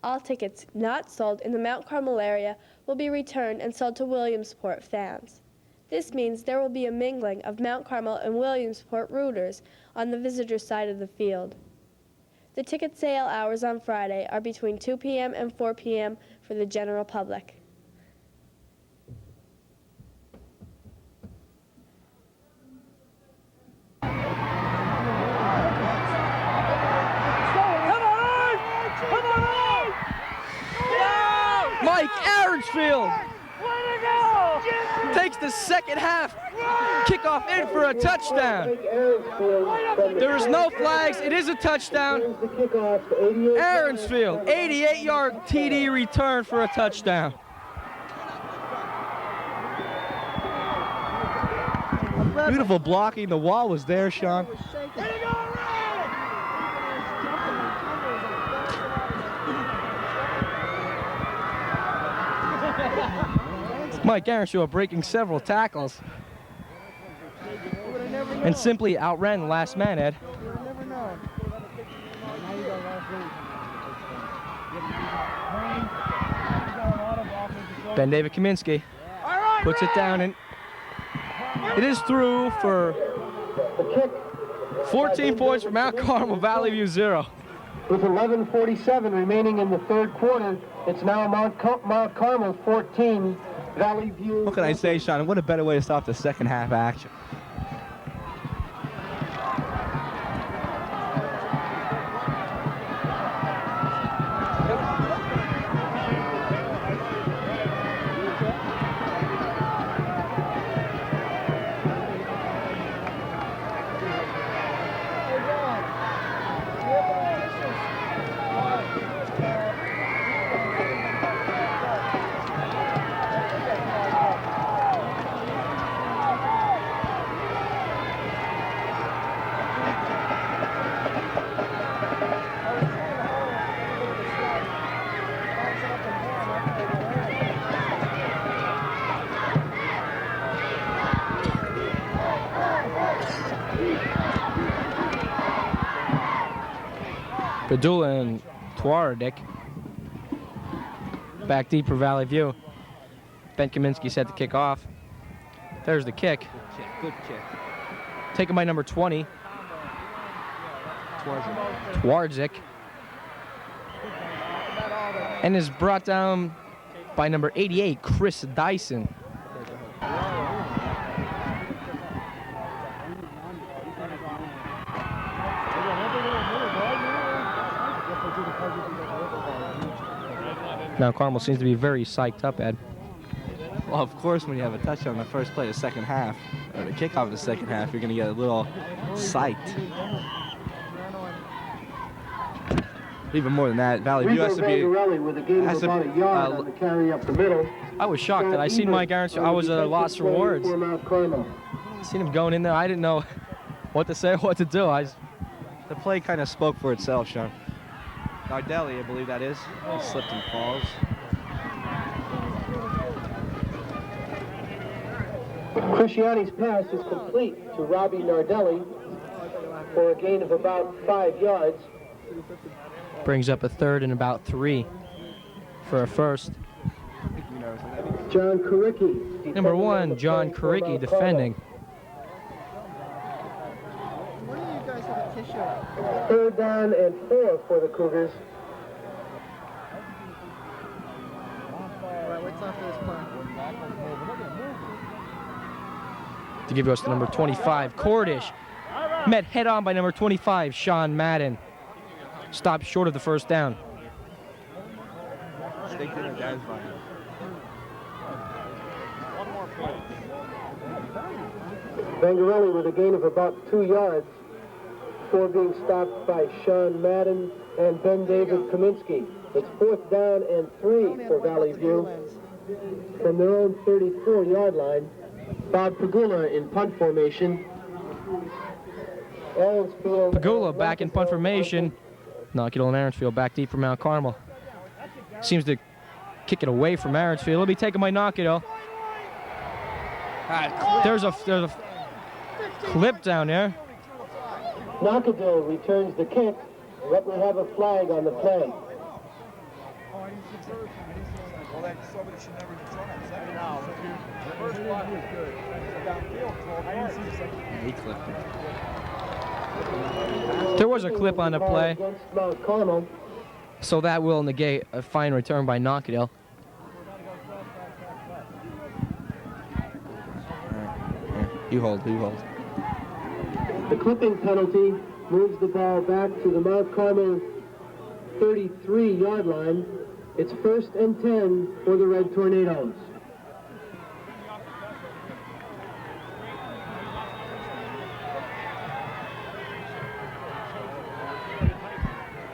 All tickets not sold in the Mount Carmel area will be returned and sold to Williamsport fans. This means there will be a mingling of Mount Carmel and Williamsport rooters on the visitor side of the field. The ticket sale hours on Friday are between 2 p.m. and 4 p.m. for the general public. Mike Aronsfield takes the second half kickoff in for a touchdown. There is no flags. It is a touchdown. Aronsfield, 88-yard TD return for a touchdown. Beautiful blocking. The wall was there, Sean. Mike Aronsfield breaking several tackles and simply outran the last man, Ed. Ben David Kaminsky puts it down, and it is through for 14 points for Mount Carmel, Valley View 0. With 11:47 remaining in the third quarter, it's now Mount Carmel 14, Valley View. What can I say, Sean? What a better way to stop the second half action. Padula and Twaradick. Back deep for Valley View. Ben Kaminsky set the kick off. There's the kick. Good kick. Taken by number 20. Twarzik. And is brought down by number 88, Chris Dyson. Now Carmel seems to be very psyched up, Ed. Well, of course, when you have a touchdown in the first play of the second half, or the kickoff of the second half, you're going to get a little psyched. Even more than that, Valley View has to be. With a gain of about a yard on the carry up the middle. I was shocked that I seen Mike Aaron. I was at a loss for words. Seen him going in there. I didn't know what to say, what to do. The play kind of spoke for itself, Sean. Nardelli, I believe that is. He slipped and falls. Cresciani's pass is complete to Robbie Nardelli for a gain of about 5 yards. Brings up a third and about 3 for a first. John Karicki. Number 1, John Karicki defending. Third down and 4 for the Cougars. To give us to number 25, Cordish. Met head on by number 25, Sean Madden. Stopped short of the first down. Vangarelli with a gain of about 2 yards before being stopped by Sean Madden and Ben David Kaminsky. It's 4th down and 3 for Valley View. From their own 34-yard line, Bob Pagula in punt formation. Pagula back in punt formation. Knockhill and Aaronsfield back deep for Mount Carmel. Seems to kick it away from Aaronsfield. It'll be taken by Knockhill. There's a clip down there. Knockhill returns the kick, but we have a flag on the play. There was a clip on the play, so that will negate a fine return by Knockhill. You hold. The clipping penalty moves the ball back to the Mount Carmel 33-yard line. It's 1st and 10 for the Red Tornadoes.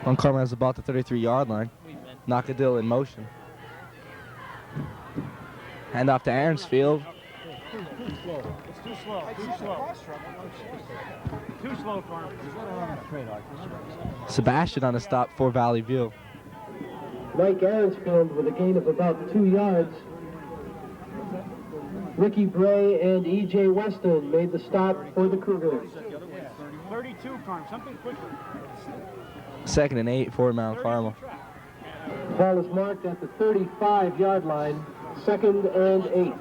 Mount Carmel is about the 33-yard line. Knockadill in motion. Hand off to Aaronsfield. Too slow, Carmel. Sebastian on a stop for Valley View. Mike Aaronsfield with a gain of about 2 yards. Ricky Bray and E.J. Weston made the stop for the Cougars. 32, Carmel. Something quicker. 2nd and 8 for Mount Carmel. Ball is marked at the 35-yard line. 2nd and 8.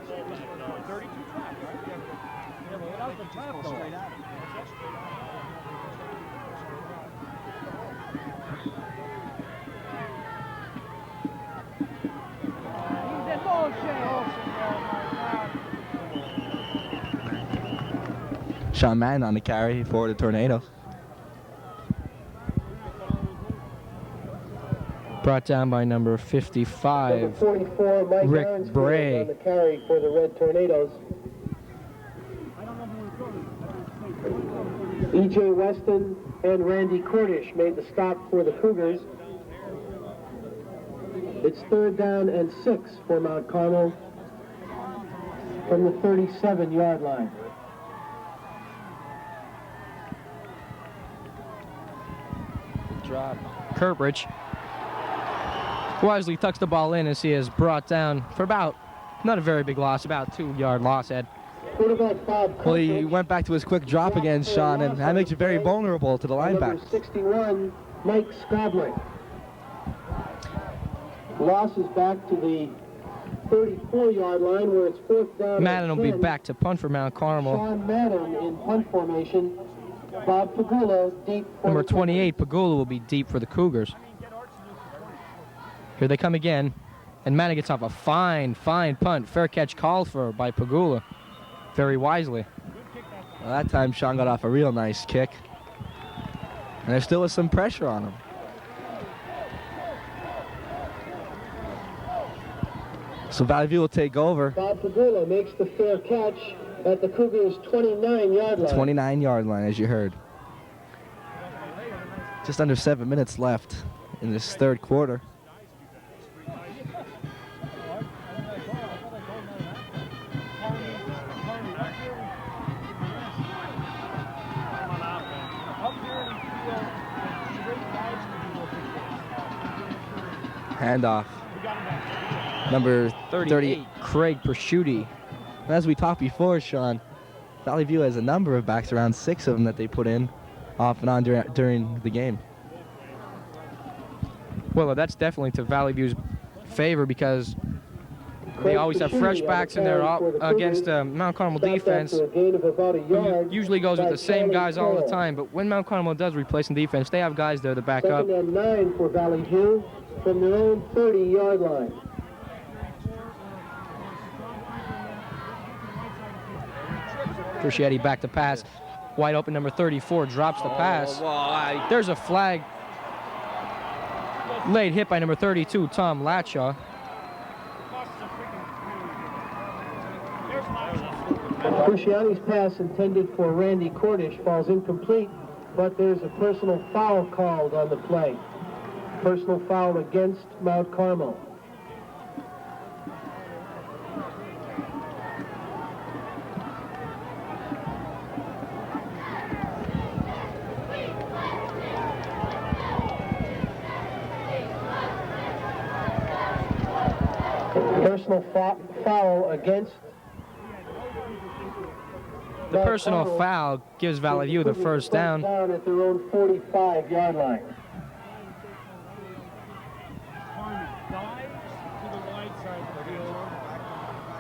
Sean Madden on the carry for the Tornadoes. Brought down by number 55, Number 44, Mike Rick Arnsfield Bray. on the carry for the Red Tornadoes. E.J. Weston and Randy Cordish made the stop for the Cougars. It's 3rd down and 6 for Mount Carmel from the 37-yard line. Drop. Kerbridge wisely tucks the ball in as he is brought down for about, not a very big loss, about 2-yard loss, Ed. Quarterback Bob Well, he Cuthbert went back to his quick drop again, Sean, and that makes you very vulnerable to the and number linebacker. 61, Mike Scobling. Loss is back to the 34-yard line where it's 4th down. Madden and will be 10. back to punt for Mount Carmel. Sean Madden in punt formation. Bob Pagula deep for Number the 28, Pagula, will be deep for the Cougars. Here they come again, and Madden gets off a fine punt. Fair catch called for by Pagula, very wisely. Well, that time Sean got off a real nice kick. And there still was some pressure on him. So Valley View will take over. Bob Pagula makes the fair catch at the Cougars' 29-yard line. 29-yard line, as you heard. Just under 7 minutes left in this 3rd quarter. Handoff. Number 38, Craig Prosciutti. As we talked before, Sean, Valley View has a number of backs, around 6 of them that they put in off and on during the game. Well, that's definitely to Valley View's favor because they always have fresh backs in there against Mount Carmel defense. Who usually goes with the same guys all the time, but when Mount Carmel does replace in defense, they have guys there to back up. 2nd and 9 for Valley View from their own 30-yard line. Crucietti back to pass. Wide open, number 34 drops the pass. There's a flag. Late hit by number 32, Tom Latshaw. Cruciani's pass intended for Randy Cordish falls incomplete, but there's a personal foul called on the play. Personal foul against Mount Carmel. Personal foul against The personal foul gives Valley View the first down. Down at their own 45-yard line. Carney dives to the wide side of the field.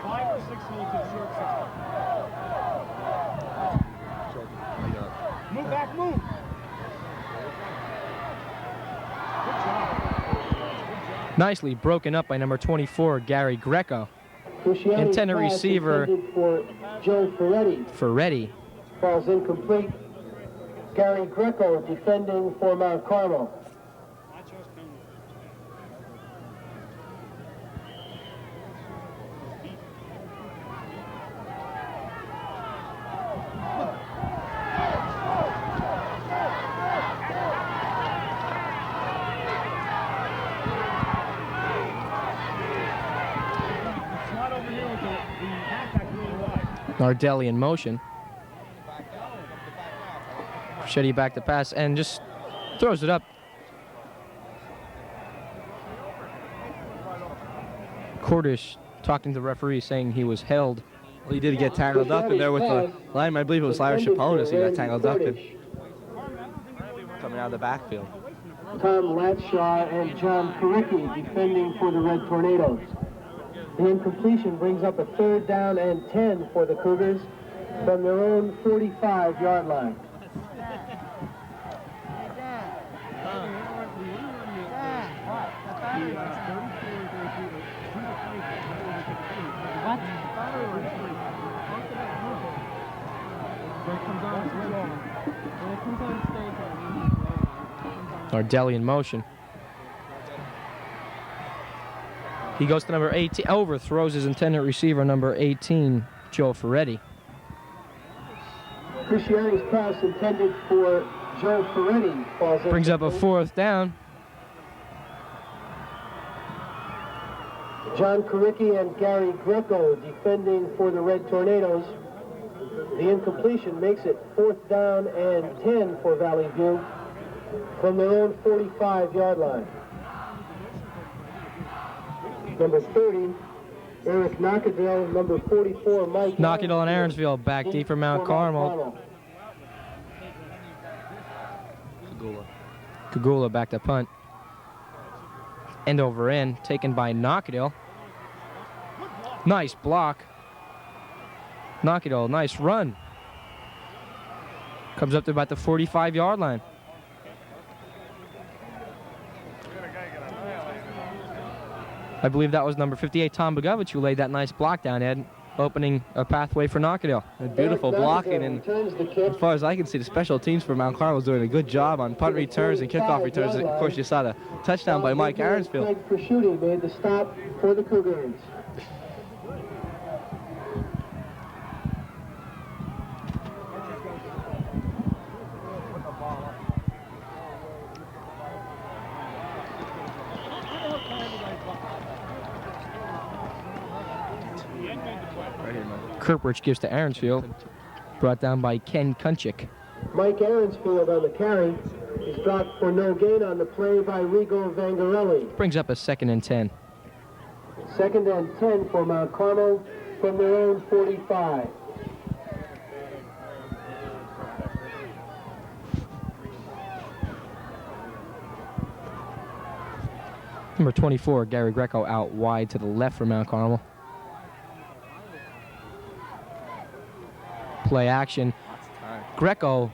5 or 6 holes to the short side. Move back, move. Good job. Nicely broken up by number 24, Gary Greco. Cruciani's Intended pass receiver intended for Joe Ferretti. Ferretti. Falls incomplete. Gary Greco defending for Mount Carmel. Nardelli in motion. Shetty back to pass and just throws it up. Cordish talking to the referee saying he was held. Well, he did get tangled up in there with the line. I believe it was Larry Chaponis he got tangled up in. Coming out of the backfield. Tom Latshaw and John Karicki defending for the Red Tornadoes. The incompletion brings up a 3rd down and 10 for the Cougars from their own 45-yard line. Nardelli in motion. He goes to number 18, overthrows his intended receiver, number 18, Joe Ferretti. Cruciani's pass intended for Joe Ferretti falls in. Brings up a 4th down. John Karicki and Gary Greco defending for the Red Tornadoes. The incompletion makes it 4th down and 10 for Valley View from their own 45-yard line. Number 30, Eric Knockadale. Number 44, Mike Knockadale and Aaronsfield back deep for Mount Carmel. Kagula back to punt. End over end, taken by Knockadale. Nice block. Knockadale, nice run. Comes up to about the 45-yard line. I believe that was number 58, Tom Bogovich, who laid that nice block down, Ed, opening a pathway for Knockadale. A beautiful blocking, and as far as I can see, the special teams for Mount Carmel is doing a good job on punt returns and kickoff returns. And of course, you saw the touchdown by Mike Aaronsfield. Craig Prosciutti made the stop for the Cougars. Kirkbridge gives to Aaronsfield, brought down by Ken Kunchik. Mike Aaronsfield on the carry. He's dropped for no gain on the play by Rigo Vangarelli. Brings up a 2nd and 10. 2nd and 10 for Mount Carmel from their own 45. Number 24, Gary Greco out wide to the left for Mount Carmel. Play action. Greco.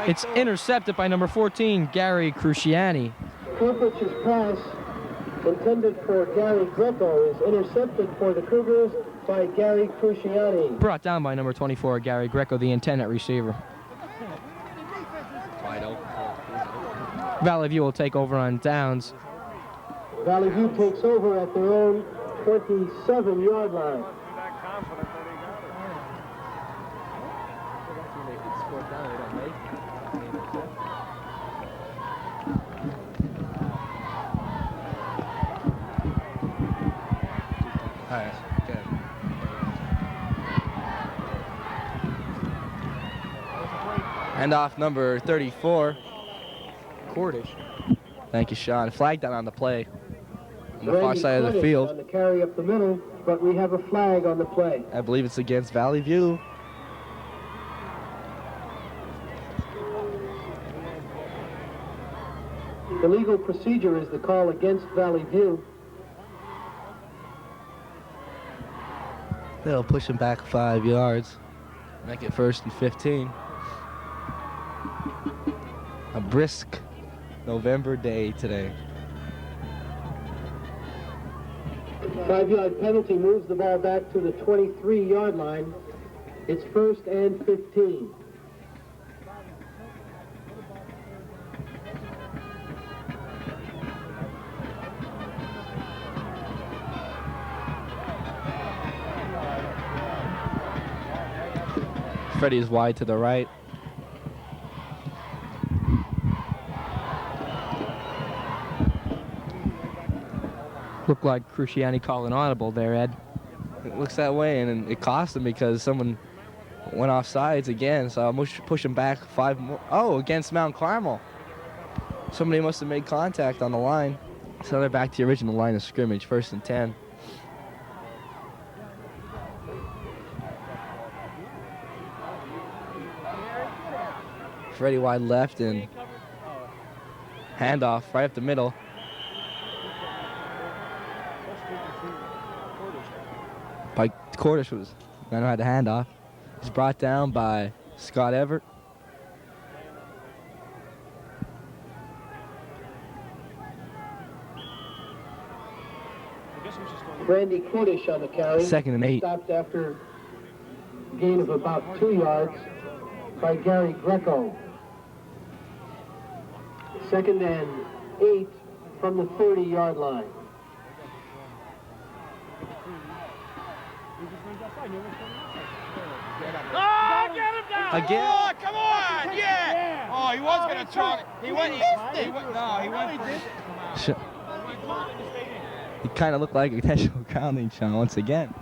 It's intercepted by number 14, Gary Cruciani. Kirkbrich's pass intended for Gary Greco is intercepted for the Cougars by Gary Cruciani. Brought down by number 24, Gary Greco, the intended receiver. Valley View will take over on downs. Valley View takes over at their own 27-yard line. And off number 34, Cordish. Thank you, Sean. Flag down on the play on the far side of the field. On the carry up the middle, but we have a flag on the play. I believe it's against Valley View. The legal procedure is the call against Valley View. They'll push him back 5 yards. Make it 1st and 15. A brisk November day today. 5-yard penalty moves the ball back to the 23-yard line. It's 1st and 15. Freddie is wide to the right. Looked like Cruciani called an audible there, Ed. It looks that way, and it cost him because someone went off sides again, so I'll push him back 5 more. Oh, against Mount Carmel. Somebody must have made contact on the line. So they're back to the original line of scrimmage, 1st and 10. Freddie wide left and handoff right up the middle. By Cordish was, I don't know how to hand off. He's brought down by Scott Everett. Randy Cordish on the carry. 2nd and 8. Stopped after gain of about 2 yards by Gary Greco. 2nd and 8 from the 30-yard line. Oh, get him down! Again? Oh, come on! Yeah! Oh, he was going to try. He went. No, he went. He kind of looked like a intentional grounding, Sean, once again.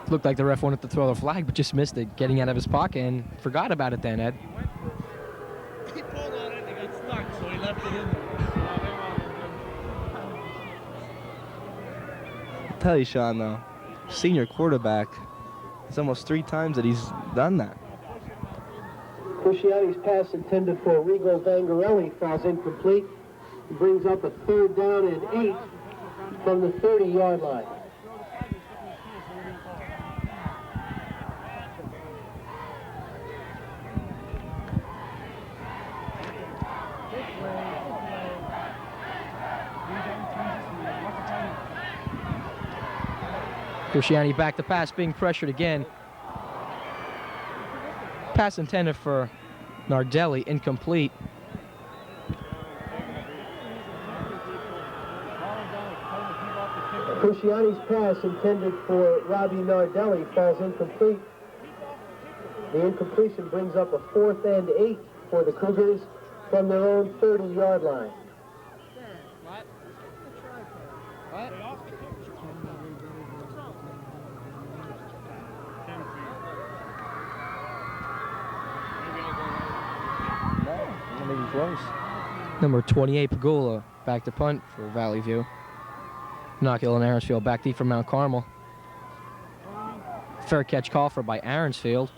Looked like the ref wanted to throw the flag, but just missed it, getting out of his pocket and forgot about it then, Ed. He pulled on it and it got stuck, so he left it in there. I'll tell you, Sean, though, senior quarterback, it's almost 3 times that he's done that. Cusciani's pass intended for Rigo Vangarelli falls incomplete. He brings up a 3rd down and 8 from the 30-yard line. Cusciani back to pass, being pressured again. Pass intended for Nardelli, incomplete. Cusciani's pass intended for Robbie Nardelli falls incomplete. The incompletion brings up a 4th and 8 for the Cougars from their own 30-yard line. Close. Number 28, Pagula, back to punt for Valley View. Knockhill and Aaronsfield back deep from Mount Carmel. Fair catch call for by Aaronsfield.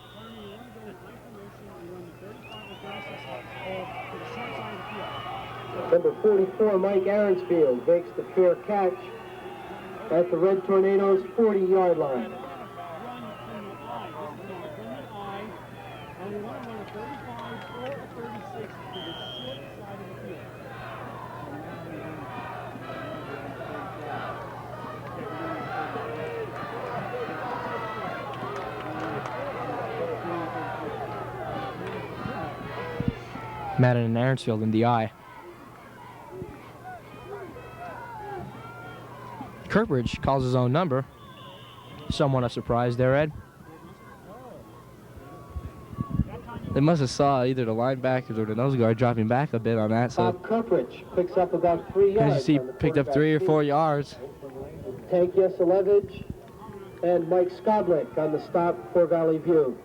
Number 44, Mike Aaronsfield, makes the fair catch at the Red Tornadoes' 40-yard line. Madden and Aaronsfield in the eye. Kirkbridge calls his own number. Somewhat a surprise there, Ed. They must have saw either the linebackers or the nose guard dropping back a bit on that. So Bob Kirkbridge picks up about 3 yards. as you see, on the picked up 3 or 4 yards. Tank Yeselevich and Mike Skoblik on the stop for Valley View.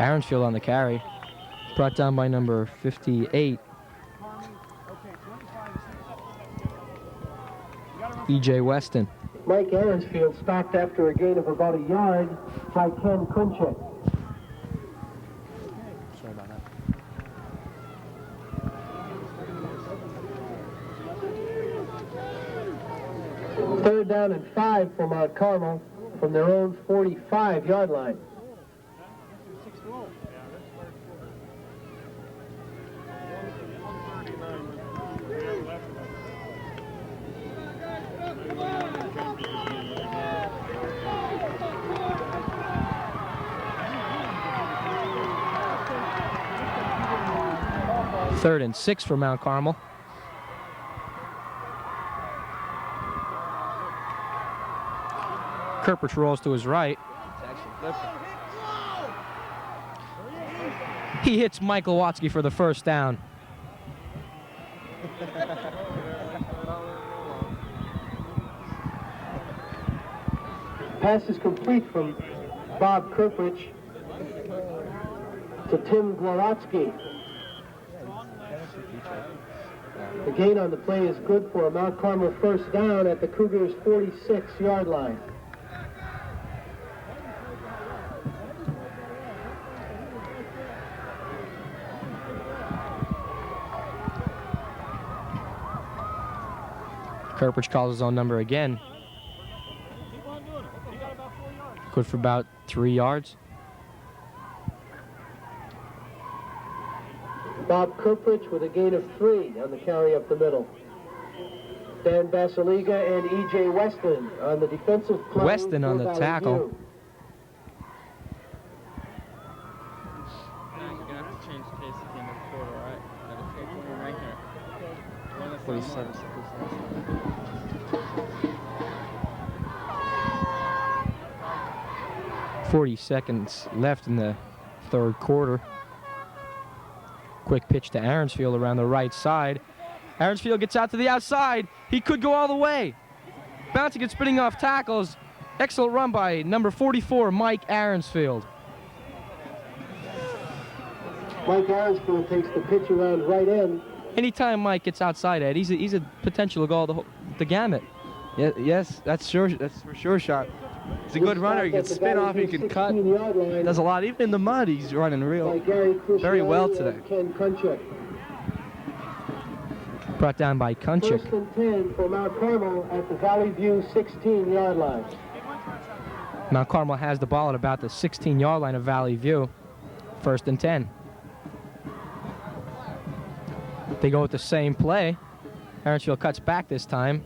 Aaronsfield on the carry. Brought down by number 58. E.J. Weston. Mike Aaronsfield stopped after a gain of about a yard by Ken Kunchik. Sorry about that. Third down and 5 for Mount Carmel from their own 45-yard line. Third and 6 for Mount Carmel. Kirkbridge rolls to his right. He hits Mike Lewatsky for the first down. Pass is complete from Bob Kirkbridge to Tim Glorotsky. The gain on the play is good for a Mount Carmel first down at the Cougars' 46-yard line. Kirkbridge calls his own number again. Good for about 3 yards. Bob Kirkbridge with a gain of 3 on the carry up the middle. Dan Basiliga and E.J. Weston on the defensive play. Weston on the tackle. Change case at the end of the quarter, all right? 47 seconds. 40 seconds left in the third quarter. Quick pitch to Aaronsfield around the right side. Aaronsfield gets out to the outside. He could go all the way. Bouncing and spinning off tackles. Excellent run by number 44, Mike Aaronsfield. Mike Aaronsfield takes the pitch around right end. Anytime Mike gets outside, Ed, he's a potential to go the gamut. Yeah, yes, that's for sure, shot. He's a good runner. He can spin off. He can cut. Does a lot. Even in the mud, he's running very well today. Brought down by Kunchik. 1st and 10 for Mount Carmel at the Valley View 16-yard line. Mount Carmel has the ball at about the 16-yard line of Valley View. 1st and 10. They go with the same play. Aaronsfield cuts back this time.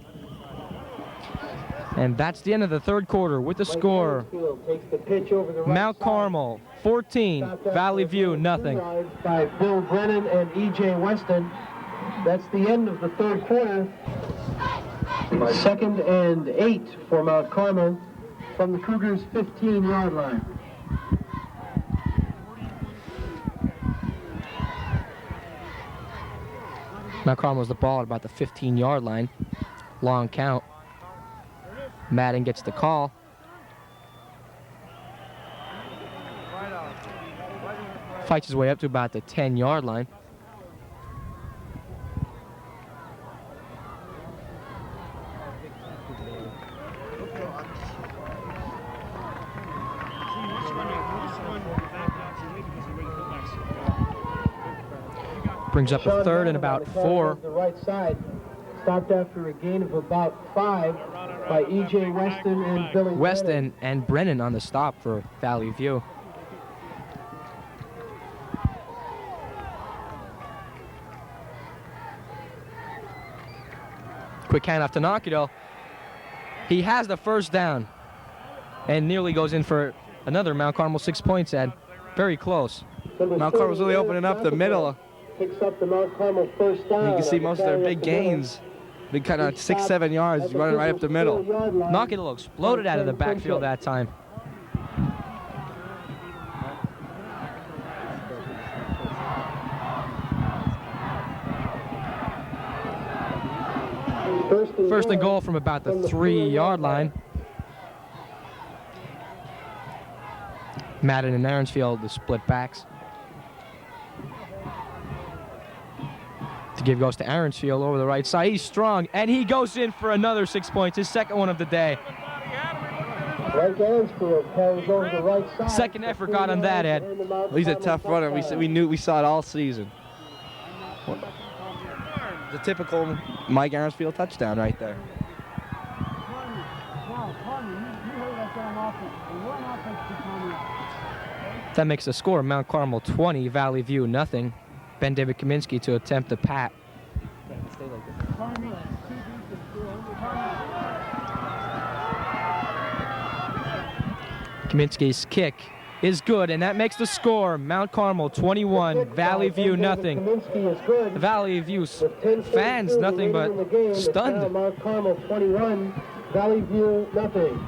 And that's the end of the third quarter with the score. Mount Carmel 14, Valley View nothing. By Bill Brennan and E.J. Weston. That's the end of the third quarter. 2nd and 8 for Mount Carmel from the Cougars' 15-yard line. Mount Carmel's the ball at about the 15-yard line. Long count. Madden gets the call. Fights his way up to about the 10-yard line. Brings up a 3rd and about 4. The right side stopped after a gain of about 5 by E.J. Weston and Billy Weston and Brennan on the stop for Valley View. Quick handoff to Nakido. He has the first down and nearly goes in for another Mount Carmel 6 points, Ed. Very close. Mount Carmel's really opening up the middle. Picks up the Mount Carmel first down. You can see most of their big gains. Big kind of 6-7 yards, running right up the middle. Nakido exploded out of the backfield that time. First and goal from about the 3-yard line. Madden and Aaronsfield, the split backs. The give goes to Aaronsfield over the right side. He's strong, and he goes in for another 6 points, his second one of the day. Right Aaronsfield carries over the right side. Second effort got on that, Ed. Well, he's a tough runner. We saw it all season. The typical Mike Aaronsfield touchdown right there. That makes the score Mount Carmel 20, Valley View nothing. Ben David Kaminsky to attempt the pat. Kaminsky's kick is good, and that makes the score Mount Carmel 21, Valley View nothing. The Valley View fans nothing but stunned. Mount Carmel 21, Valley View nothing.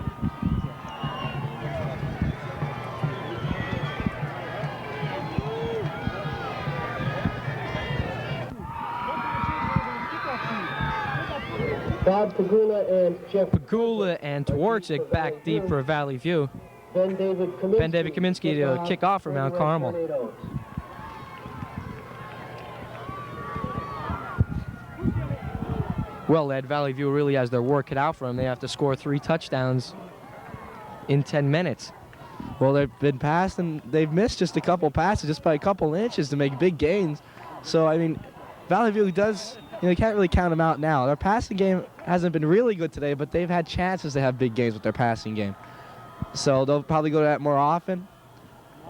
Bob Pagula and Jeff Pagula and Twarczyk back deep for Valley View. Ben David Kaminsky to kick off for Mount Carmel. Well, Ed, Valley View really has their work cut out for them. They have to score 3 touchdowns in 10 minutes. Well, they've been passed and they've missed just a couple passes, just by a couple inches to make big gains. So, I mean, Valley View does, you can't really count them out now. Their passing game hasn't been really good today, but they've had chances to have big games with their passing game. So they'll probably go to that more often.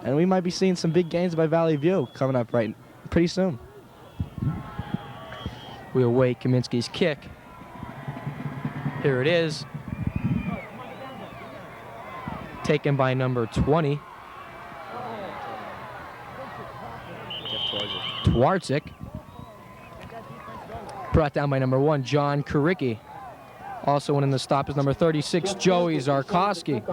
And we might be seeing some big games by Valley View coming up pretty soon. We await Kaminsky's kick. Here it is. Taken by number 20. Twarczyk. Brought down by number 1, John Kuricki. Also winning the stop is number 36, Joey Zarkowski.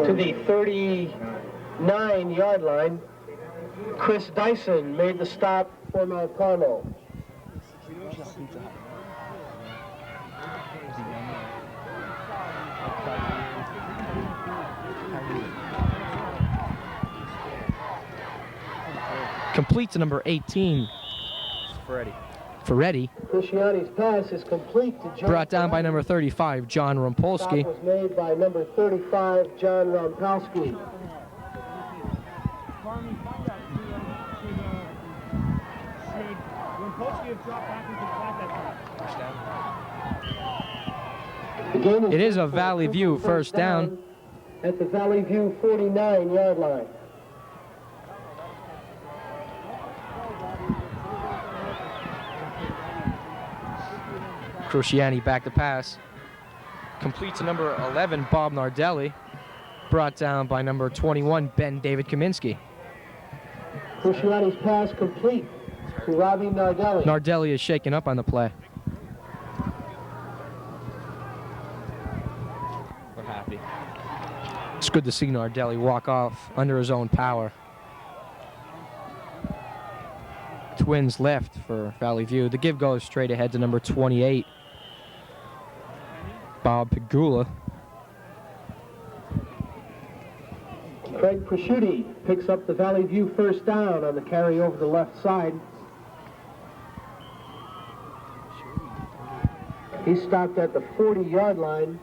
To the 39-yard line, Chris Dyson made the stop for Mount Carmel. Complete to number 18, Ferretti. Cusciani's pass is complete to John. Brought down by number 35, John Rumpolsky. Stop was made by number 35, John Rompolsky. It is a Valley View first down. At the Valley View 49-yard line. Cruciani back to pass. Complete to number 11, Bob Nardelli. Brought down by number 21, Ben David Kaminsky. Cruciani's pass complete to Robbie Nardelli. Nardelli is shaken up on the play. We're happy. It's good to see Nardelli walk off under his own power. Twins left for Valley View. The give goes straight ahead to number 28, Bob Pegula. Craig Prosciutti picks up the Valley View first down on the carry over the left side. He's stopped at the 40-yard line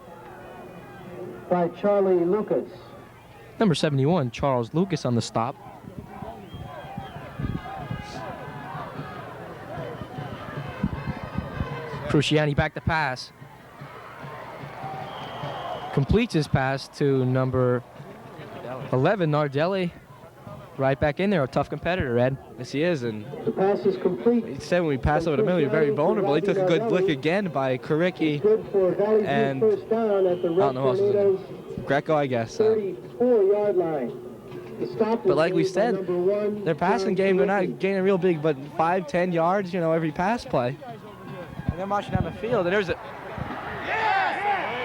by Charlie Lucas. Number 71, Charles Lucas on the stop. Cruciani back to pass. Completes his pass to number 11, Nardelli. Right back in there, a tough competitor, Ed. Yes, he is. And The pass is complete. he said when we passed over the middle, you're very vulnerable. He took a good look again by Kuricki. Good for Valley View and first down at the I Red don't know who else was in Tornadoes it. Greco, I guess. 34-yard line. The stop But was like we made by said, number 1, their passing John game, they're Kuricki. not gaining real big, but 5-10 yards, every pass play. And they're marching down the field, and there's a...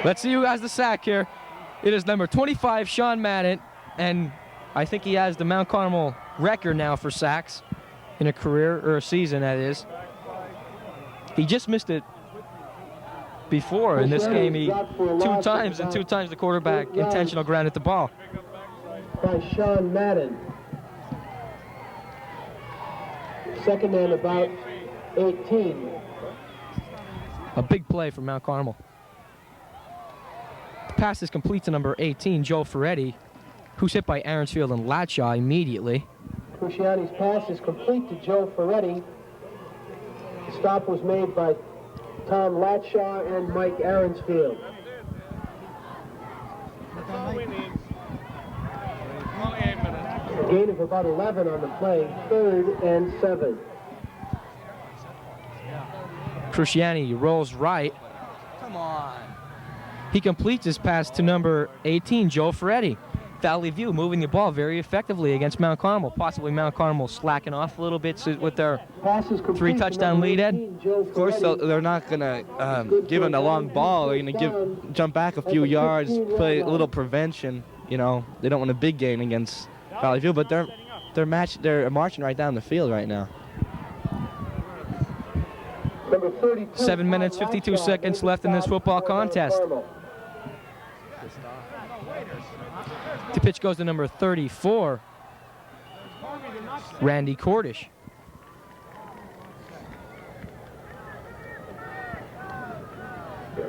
Let's see who has the sack here. It is number 25, Sean Madden, and I think he has the Mount Carmel record now for sacks in a career, or a season, that is. He just missed it before in this game. He 2 times, and 2 times the quarterback intentional grounded the ball. By Sean Madden. Second and about 18. A big play for Mount Carmel. The pass is complete to number 18, Joe Ferretti, who's hit by Aaronsfield and Latshaw immediately. Cruciani's pass is complete to Joe Ferretti. The stop was made by Tom Latshaw and Mike Aaronsfield. That's all we need. Only 8 minutes. A gain of about 11 on the play, 3rd and 7. Cruciani rolls right. Come on. He completes his pass to number 18, Joe Ferretti. Valley View moving the ball very effectively against Mount Carmel. Possibly Mount Carmel slacking off a little bit with their Pass is complete 3-touchdown lead, Ed. Of course, they're not going to give him a long ball. They're going to jump back a few yards, play a little prevention. They don't want a big game against Valley View, but they're marching right down the field right now. Number 32, 7 minutes, 52 seconds left in this football contest. The pitch goes to number 34, Randy Cordish.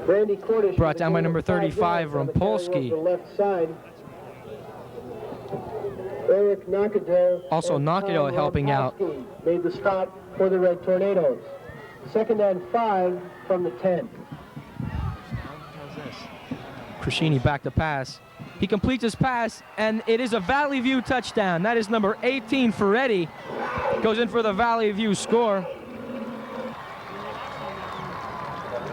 Randy Cordish Brought down by number 35, on the carry over Rumpolsky. the left side. Eric Knockadell. Also and Knockadell Tom helping out. Rompowski made the stop for the Red Tornadoes. 2nd and 5 from the 10. Crescini back to pass. He completes his pass, and it is a Valley View touchdown. That is number 18, Ferretti. Goes in for the Valley View score.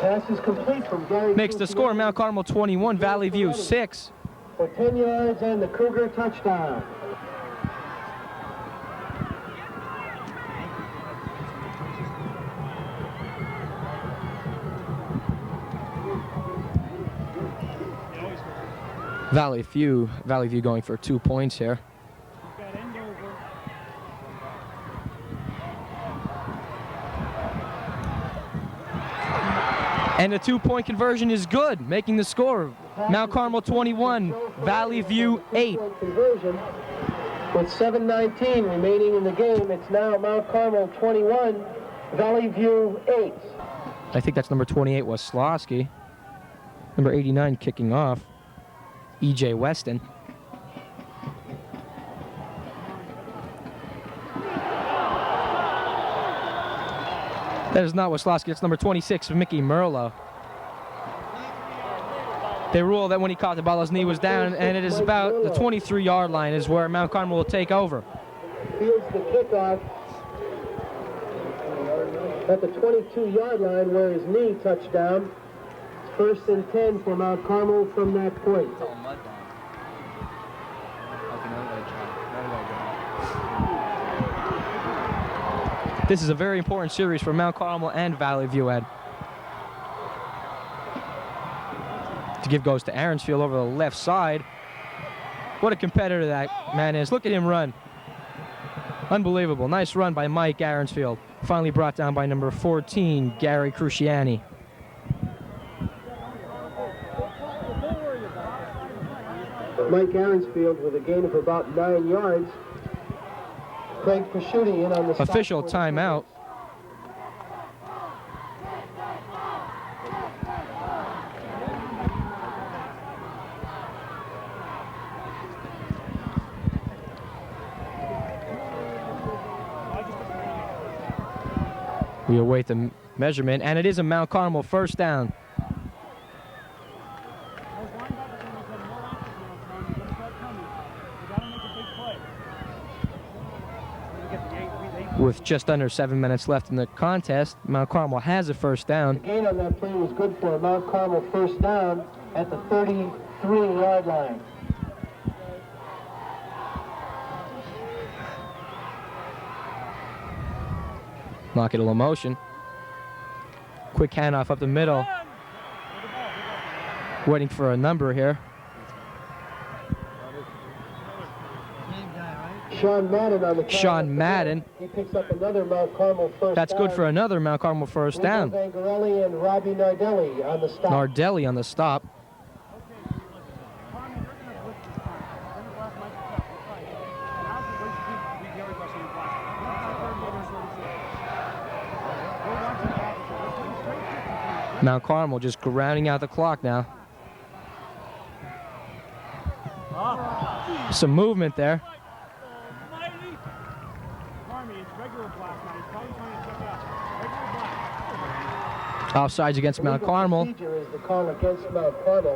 Pass is complete from Gary. Makes the score Mount Carmel 21, Valley View 6. For 10 yards and the Cougar touchdown. Valley View going for 2 points here. And the 2-point conversion is good, making the score Mount Carmel 21, Valley View 8. Conversion. With 7:19 remaining in the game, it's now Mount Carmel 21, Valley View 8. I think that's number 28 was Slosky. Number 89 kicking off, E.J. Weston. That is not Waslowski. That's number 26, Mickey Merlo. They rule that when he caught the ball, his knee was down, and it is about the 23-yard line is where Mount Carmel will take over. Fields the kickoff at the 22-yard line where his knee touched down. 1st and 10 for Mount Carmel from that point. This is a very important series for Mount Carmel and Valley View, Ed. To give goes to Aaronsfield over the left side. What a competitor that man is. Look at him run. Unbelievable. Nice run by Mike Aaronsfield. Finally brought down by number 14, Gary Cruciani. Mike Aaronsfield with a gain of about 9 yards. Craig Pasciuti in on the official timeout. We await the measurement, and it is a Mount Carmel first down. With just under 7 minutes left in the contest, Mount Carmel has a first down. The gain on that play was good for a Mount Carmel first down at the 33-yard line. Knock it a little motion. Quick handoff up the middle. Waiting for a number here. Sean Madden on the Sean Madden. He picks up another Mount Carmel first That's down. good for another Mount Carmel first down. Vangarelli and Robbie Nardelli on the stop. Nardelli on the stop. Mount Carmel just grounding out the clock now. Some movement there. Offsides against Mount Carmel.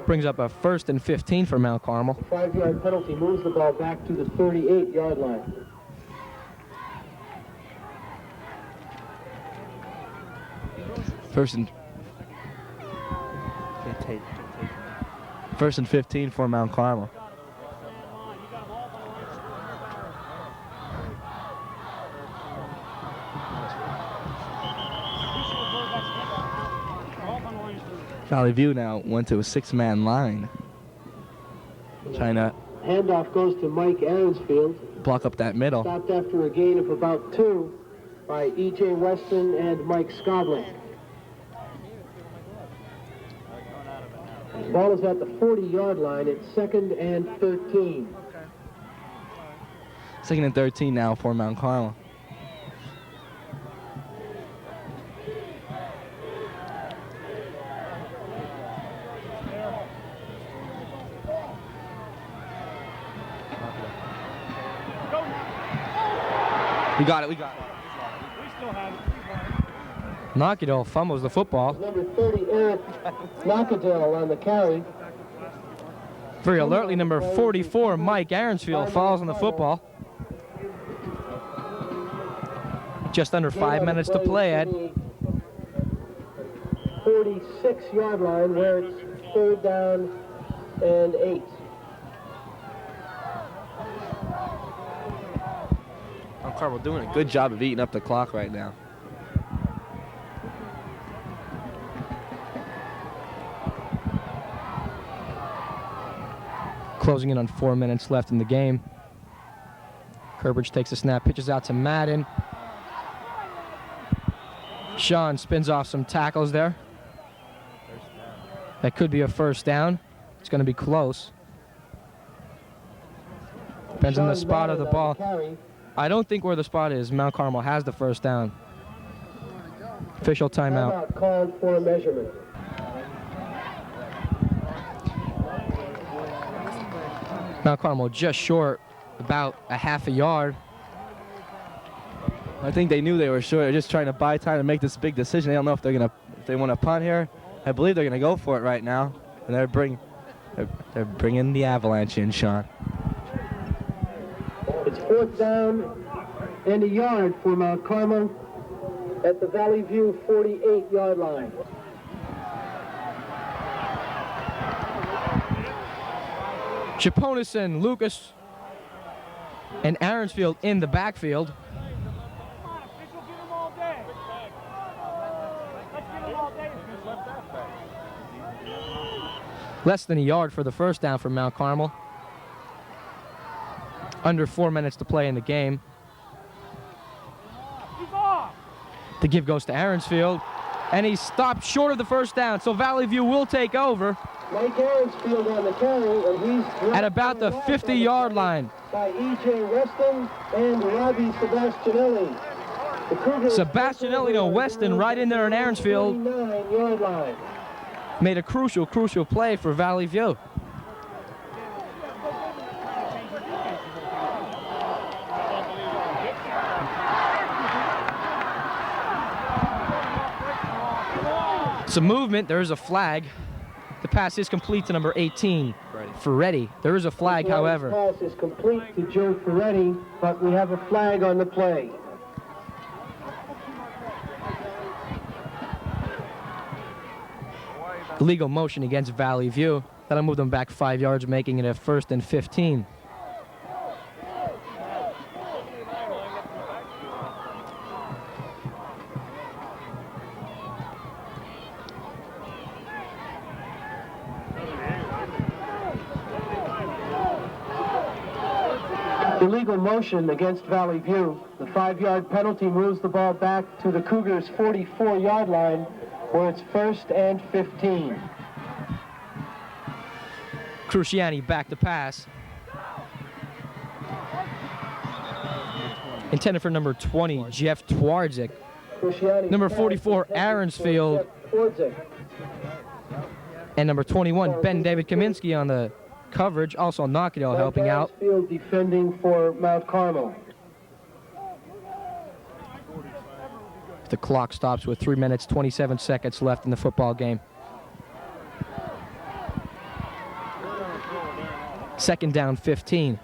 Brings up a 1st and 15 for Mount Carmel. 5-yard penalty moves the ball back to the 38-yard line. First and 15 for Mount Carmel. Valley View now went to a 6-man line. Trying to handoff goes to Mike Aaronsfield. Block up that middle. Stopped after a gain of about 2 by E.J. Weston and Mike Scobling. The ball is at the 40-yard line. It's 2nd and 13. 2nd and 13 now for Mount Carmel. We got it. We still have it. Knockadell fumbles the football. Number 30, Eric Knockadell on the carry. Very alertly, number 44, Mike Aaronsfield, falls on the football. Just under 5 minutes to play, Ed. 46-yard line where it's 3rd down and 8. Carmel doing a good job of eating up the clock right now. Closing in on 4 minutes left in the game. Kerbridge takes a snap, pitches out to Madden. Sean spins off some tackles there. That could be a first down. It's going to be close. Depends on the spot of the ball. I don't think where the spot is. Mount Carmel has the first down. Official timeout. Called for a measurement. Mount Carmel just short about a half a yard. I think they knew they were short. They're just trying to buy time to make this big decision. They don't know if they want to punt here. I believe they're gonna go for it right now, and they're bringing the avalanche in, Sean. It's 4th down and a yard for Mount Carmel at the Valley View 48-yard line. Chaponison, Lucas, and Aaronsfield in the backfield. Less than a yard for the first down for Mount Carmel. Under 4 minutes to play in the game. The give goes to Aaronsfield, and he stopped short of the first down, so Valley View will take over. Mike Aaronsfield on the carry, and he's at about the 50-yard line. By E.J. Weston and Robbie Sebastianelli. Sebastianelli to Weston right in there in Aaronsfield. 49-yard line. Made a crucial play for Valley View. Some movement, there's a flag. The pass is complete to number 18, Ferretti. There is a flag, however. The pass is complete to Joe Ferretti, but we have a flag on the play. Illegal motion against Valley View. That'll move them back 5 yards, making it a 1st and 15. Illegal motion against Valley View. The 5-yard penalty moves the ball back to the Cougars' 44-yard line, where it's 1st and 15. Cruciani back to pass. Intended for number 20, Jeff Twardzik. Number 44, Aaronsfield. And number 21, Ben David Kaminsky on the coverage. Also Knockadell helping out. Defending for Mount Carmel. The clock stops with 3 minutes, 27 seconds left in the football game. 2nd down, 15.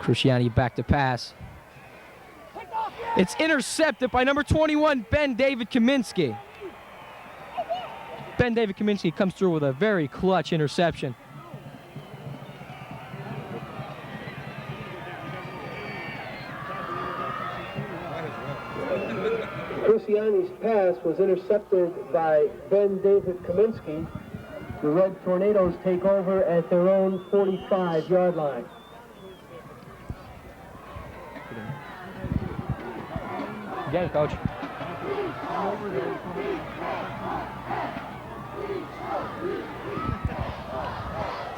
Cruciani back to pass. It's intercepted by number 21, Ben David Kaminsky. Ben David Kaminsky comes through with a very clutch interception. Cruciani's pass was intercepted by Ben David Kaminsky. The Red Tornadoes take over at their own 45-yard line. Get it, coach.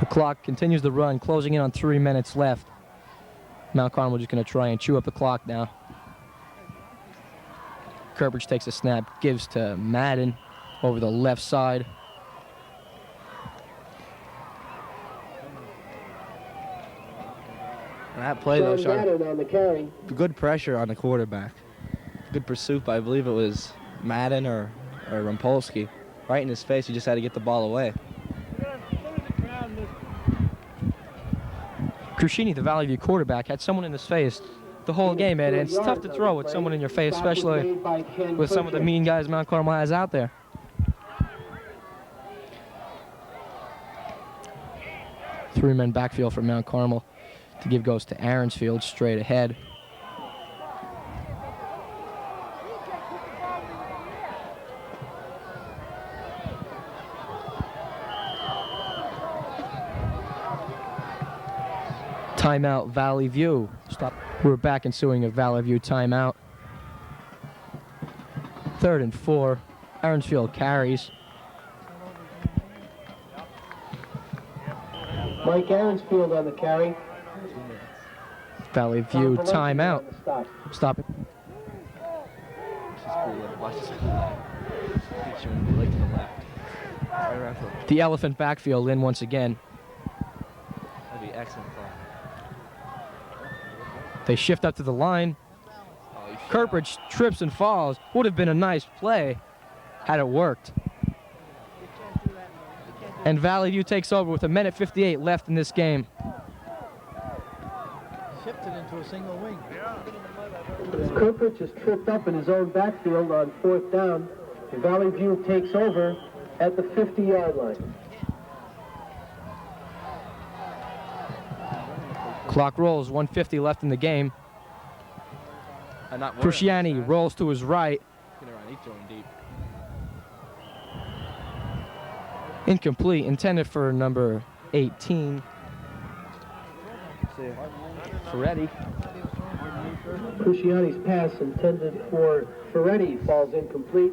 The clock continues to run, closing in on 3 minutes left. Mount Carmel just going to try and chew up the clock now. Kerbridge takes a snap, gives to Madden over the left side. That play, though, Sean Sean, Madden on the carry. good pressure on the quarterback. Good pursuit by, I believe it was Madden or Rumpolsky. Right in his face, he just had to get the ball away. Crucini, the Valley View quarterback, had someone in his face the whole game, Ed, and it's tough to throw with someone in your face, especially with some of the mean guys Mount Carmel has out there. Three-man backfield for Mount Carmel. To give goes to Aaronsfield straight ahead. Timeout, Valley View. Stop. We're back ensuing a Valley View timeout. 3rd and 4. Aaronsfield carries. Mike Aaronsfield on the carry. Valley View timeout. Stop it. The Elephant backfield in once again. That'd be excellent play. They shift up to the line. Kirkbridge trips and falls. Would have been a nice play had it worked. And Valley View takes over with 1:58 left in this game. Shifted into a single wing. Kirkbridge is tripped up in his own backfield on 4th down. Valley View takes over at the 50-yard line. Clock rolls, 1:50 left in the game. Cruciani rolls to his right. Incomplete, intended for number 18. Ferretti. Cruciani's pass intended for Ferretti falls incomplete.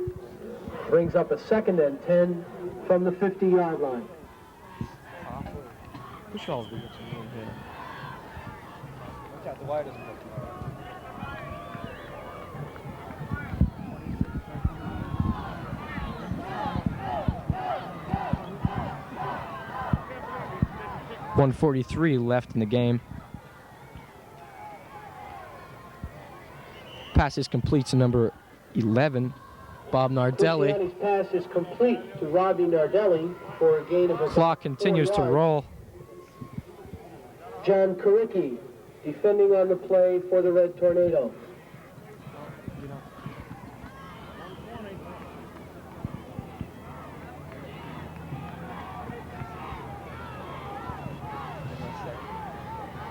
Brings up a 2nd and 10 from the 50-yard line. .143 left in the game. Pass is complete to number 11, Bob Nardelli. Cruciani's pass is complete to Robbie Nardelli for a gain of a Clock continues to roll. John Karicki defending on the play for the Red Tornado.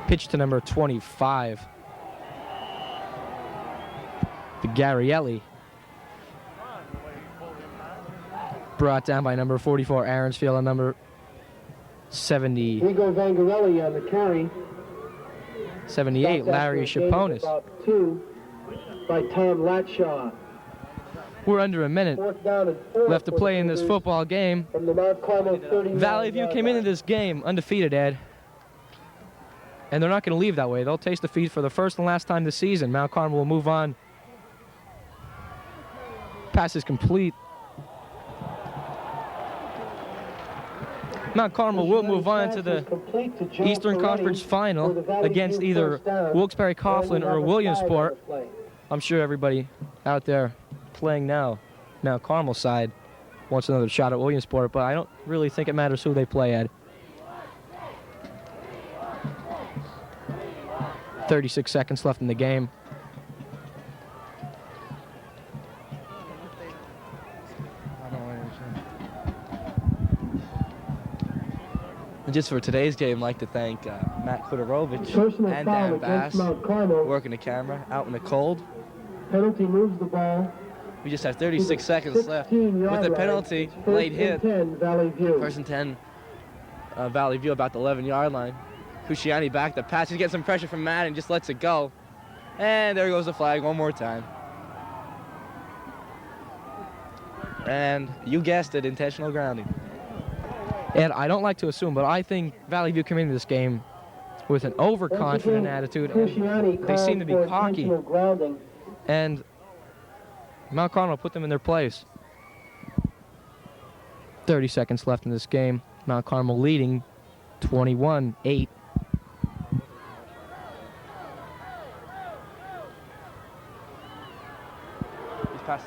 Pitch to number 25, the Gabrielli. Brought down by number 44, Aaronsfield, and number 70. Rigo Vangarelli on the carry. 78, Larry Chaponis. Two by Tom Latshaw. We're under a minute left to play in this football game. From the Mount Carmel 30. Valley View came into this game undefeated, Ed. And they're not going to leave that way. They'll taste defeat for the first and last time this season. Mount Carmel will move on. Pass is complete. Mount Carmel will move on to the Eastern Conference Final against either Wilkes-Barre Coughlin or Williamsport. I'm sure everybody out there playing now, Mount Carmel side, wants another shot at Williamsport, but I don't really think it matters who they play, Ed. 36 seconds left in the game. And just for today's game, I'd like to thank Matt Kudorovich Personal and foul Dan against Bass, Mount Carmel. working the camera out in the cold. Penalty moves the ball. We just have 36 seconds left. With the penalty, late hit, 10, Valley View. 1st and 10, Valley View about the 11-yard line. Cruciani back the pass. He's getting some pressure from Madden, just lets it go. And there goes the flag one more time. And you guessed it, intentional grounding. And I don't like to assume, but I think Valley View came into this game with an overconfident attitude. And they seem to be cocky. And Mount Carmel put them in their place. 30 seconds left in this game. Mount Carmel leading 21-8. pass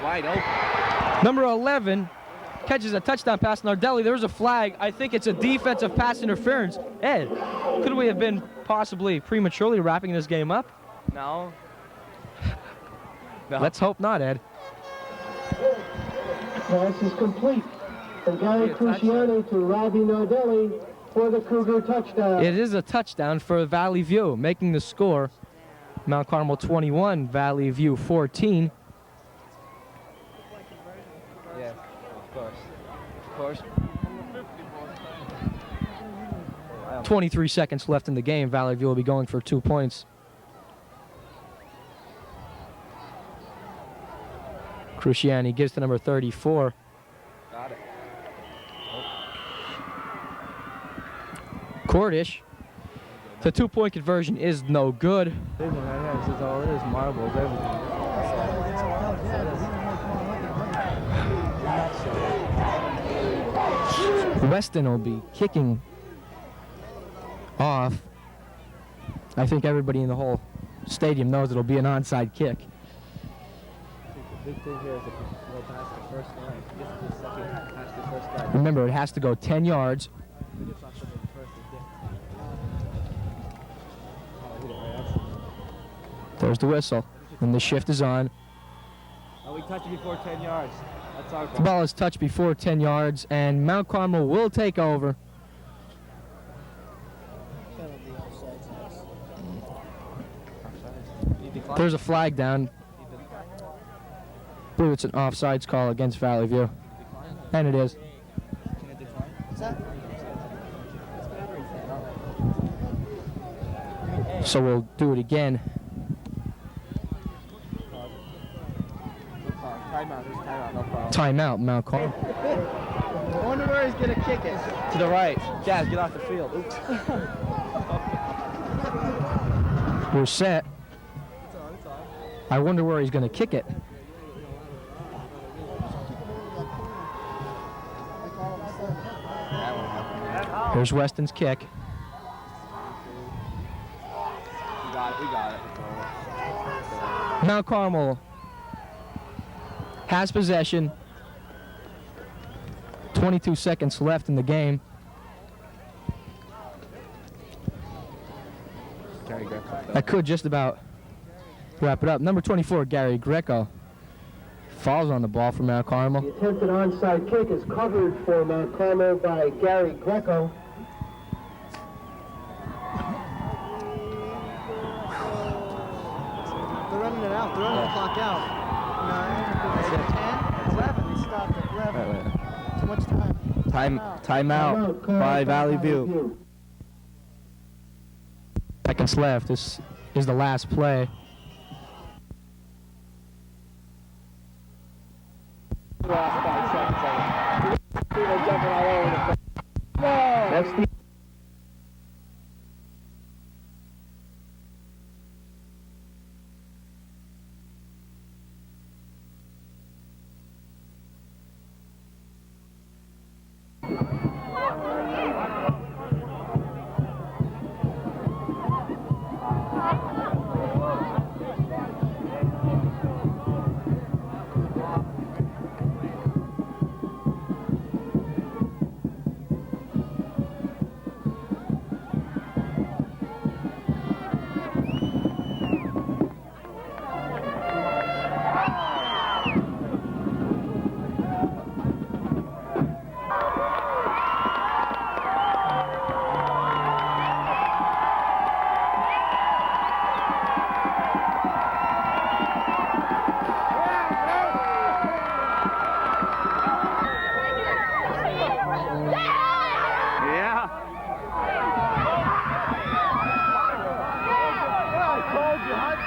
wide open. Number 11 catches a touchdown pass. Nardelli, there's a flag. I think it's a defensive pass interference. Ed, could we have been possibly prematurely wrapping this game up? No. No. Let's hope not, Ed. Pass is complete. From Gary Cruciani to Robbie Nardelli for the Cougar touchdown. It is a touchdown for Valley View, making the score Mount Carmel 21, Valley View 14. Yeah, of course. Of course. 23 seconds left in the game. Valley View will be going for 2 points. Cruciani gives to number 34. Got it. Cordish. The 2-point conversion is no good. This is all it is, marbles, everything. Weston will be kicking off. I think everybody in the whole stadium knows it'll be an onside kick. The big thing here is if you go past the first line, get to the second, past the first line. Remember, it has to go 10 yards. It's not something first, There's the whistle, and the shift is on. oh, we touched it before 10 yards. That's our The fault. ball is touched before 10 yards, and Mount Carmel will take over. There's a flag down. I believe it's an offsides call against Valley View. And it is. So we'll do it again. Timeout, there's timeout, no problem. Timeout, Mount Carmel. I wonder where he's going to kick it. To the right. Jazz, get off the field. Oops. We're set. I wonder where he's going to kick it. Here's Weston's kick. We got it. Mount Carmel has possession. 22 seconds left in the game. That could just about wrap it up. Number 24, Gary Greco, falls on the ball for Mount Carmel. The attempted onside kick is covered for Mount Carmel by Gary Greco. They're running it out. They're running the clock out. 9, 10, 11. They stopped at 11. Too much time. Timeout by Valley View. Seconds left. This is the last play. That's the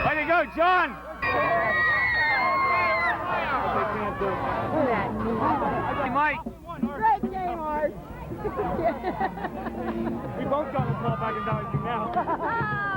Way to go, John! Hey, Mike. Great game, Art. We both got the ball back in value now.